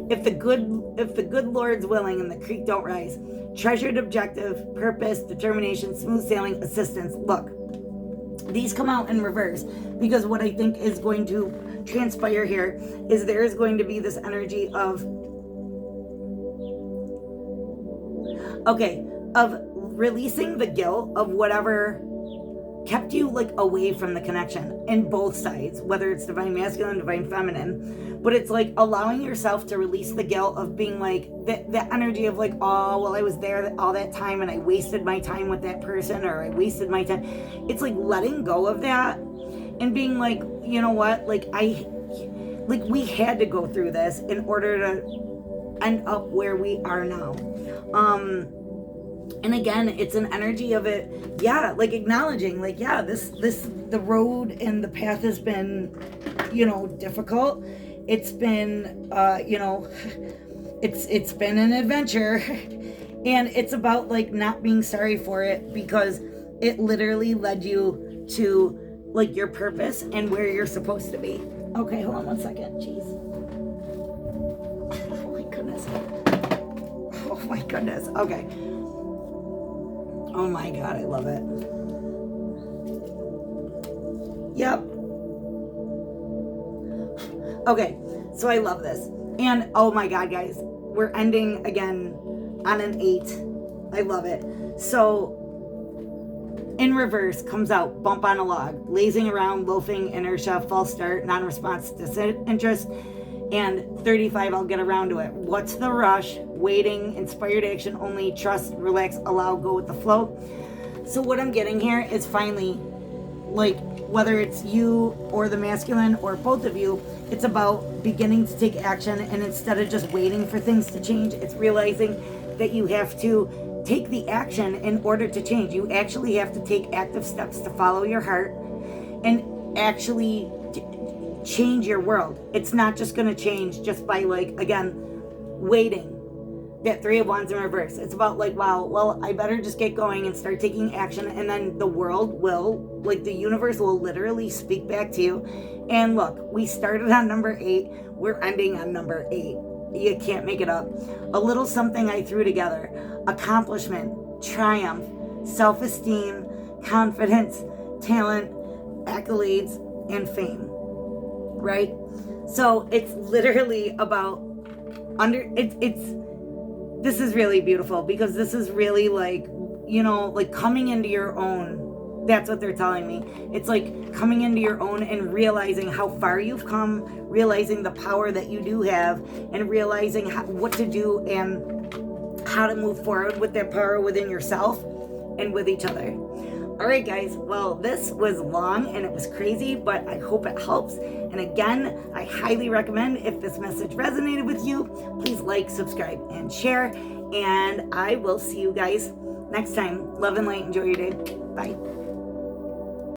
If the good Lord's willing and the creek don't rise. Treasured objective, purpose, determination, smooth sailing, assistance. Look, these come out in reverse because what I think is going to transpire here is there is going to be this energy of releasing the guilt of whatever kept you like away from the connection in both sides, whether it's divine masculine, divine feminine, but it's like allowing yourself to release the guilt of being like the energy of like, oh, well, I was there all that time and I wasted my time with that person, or I wasted my time. It's like letting go of that and being like, you know what, like we had to go through this in order to end up where we are now. And again, it's an energy of it, yeah, like acknowledging, like, yeah, the road and the path has been, you know, difficult. It's been, you know, it's been an adventure, and it's about like not being sorry for it because it literally led you to like your purpose and where you're supposed to be. Okay, hold on one second. Jeez. Oh my goodness. Oh my goodness. Okay. Oh my God, I love it. Yep. Okay, so I love this. And oh my God, guys, we're ending again on an 8. I love it. So in reverse comes out bump on a log, lazing around, loafing, inertia, false start, non-response, disinterest, and 35, I'll get around to it. What's the rush? Waiting, inspired action only, trust, relax, allow, go with the flow. So what I'm getting here is finally, like, whether it's you or the masculine or both of you, it's about beginning to take action, and instead of just waiting for things to change, it's realizing that you have to take the action in order to change. You actually have to take active steps to follow your heart and actually change your world. It's not just going to change just by, like, again, waiting. That 3 of Wands in reverse. It's about like, wow, well, I better just get going and start taking action, and then the world will, like, the universe will literally speak back to you. And look, we started on number 8. We're ending on number 8. You can't make it up. A little something I threw together. Accomplishment, triumph, self-esteem, confidence, talent, accolades, and fame. Right? So it's literally about this is really beautiful, because this is really like, you know, like coming into your own. That's what they're telling me. It's like coming into your own and realizing how far you've come, realizing the power that you do have, and realizing what to do and how to move forward with that power within yourself and with each other. All right, guys. Well, this was long and it was crazy, but I hope it helps. And again, I highly recommend, if this message resonated with you, please like, subscribe, and share. And I will see you guys next time. Love and light. Enjoy your day. Bye.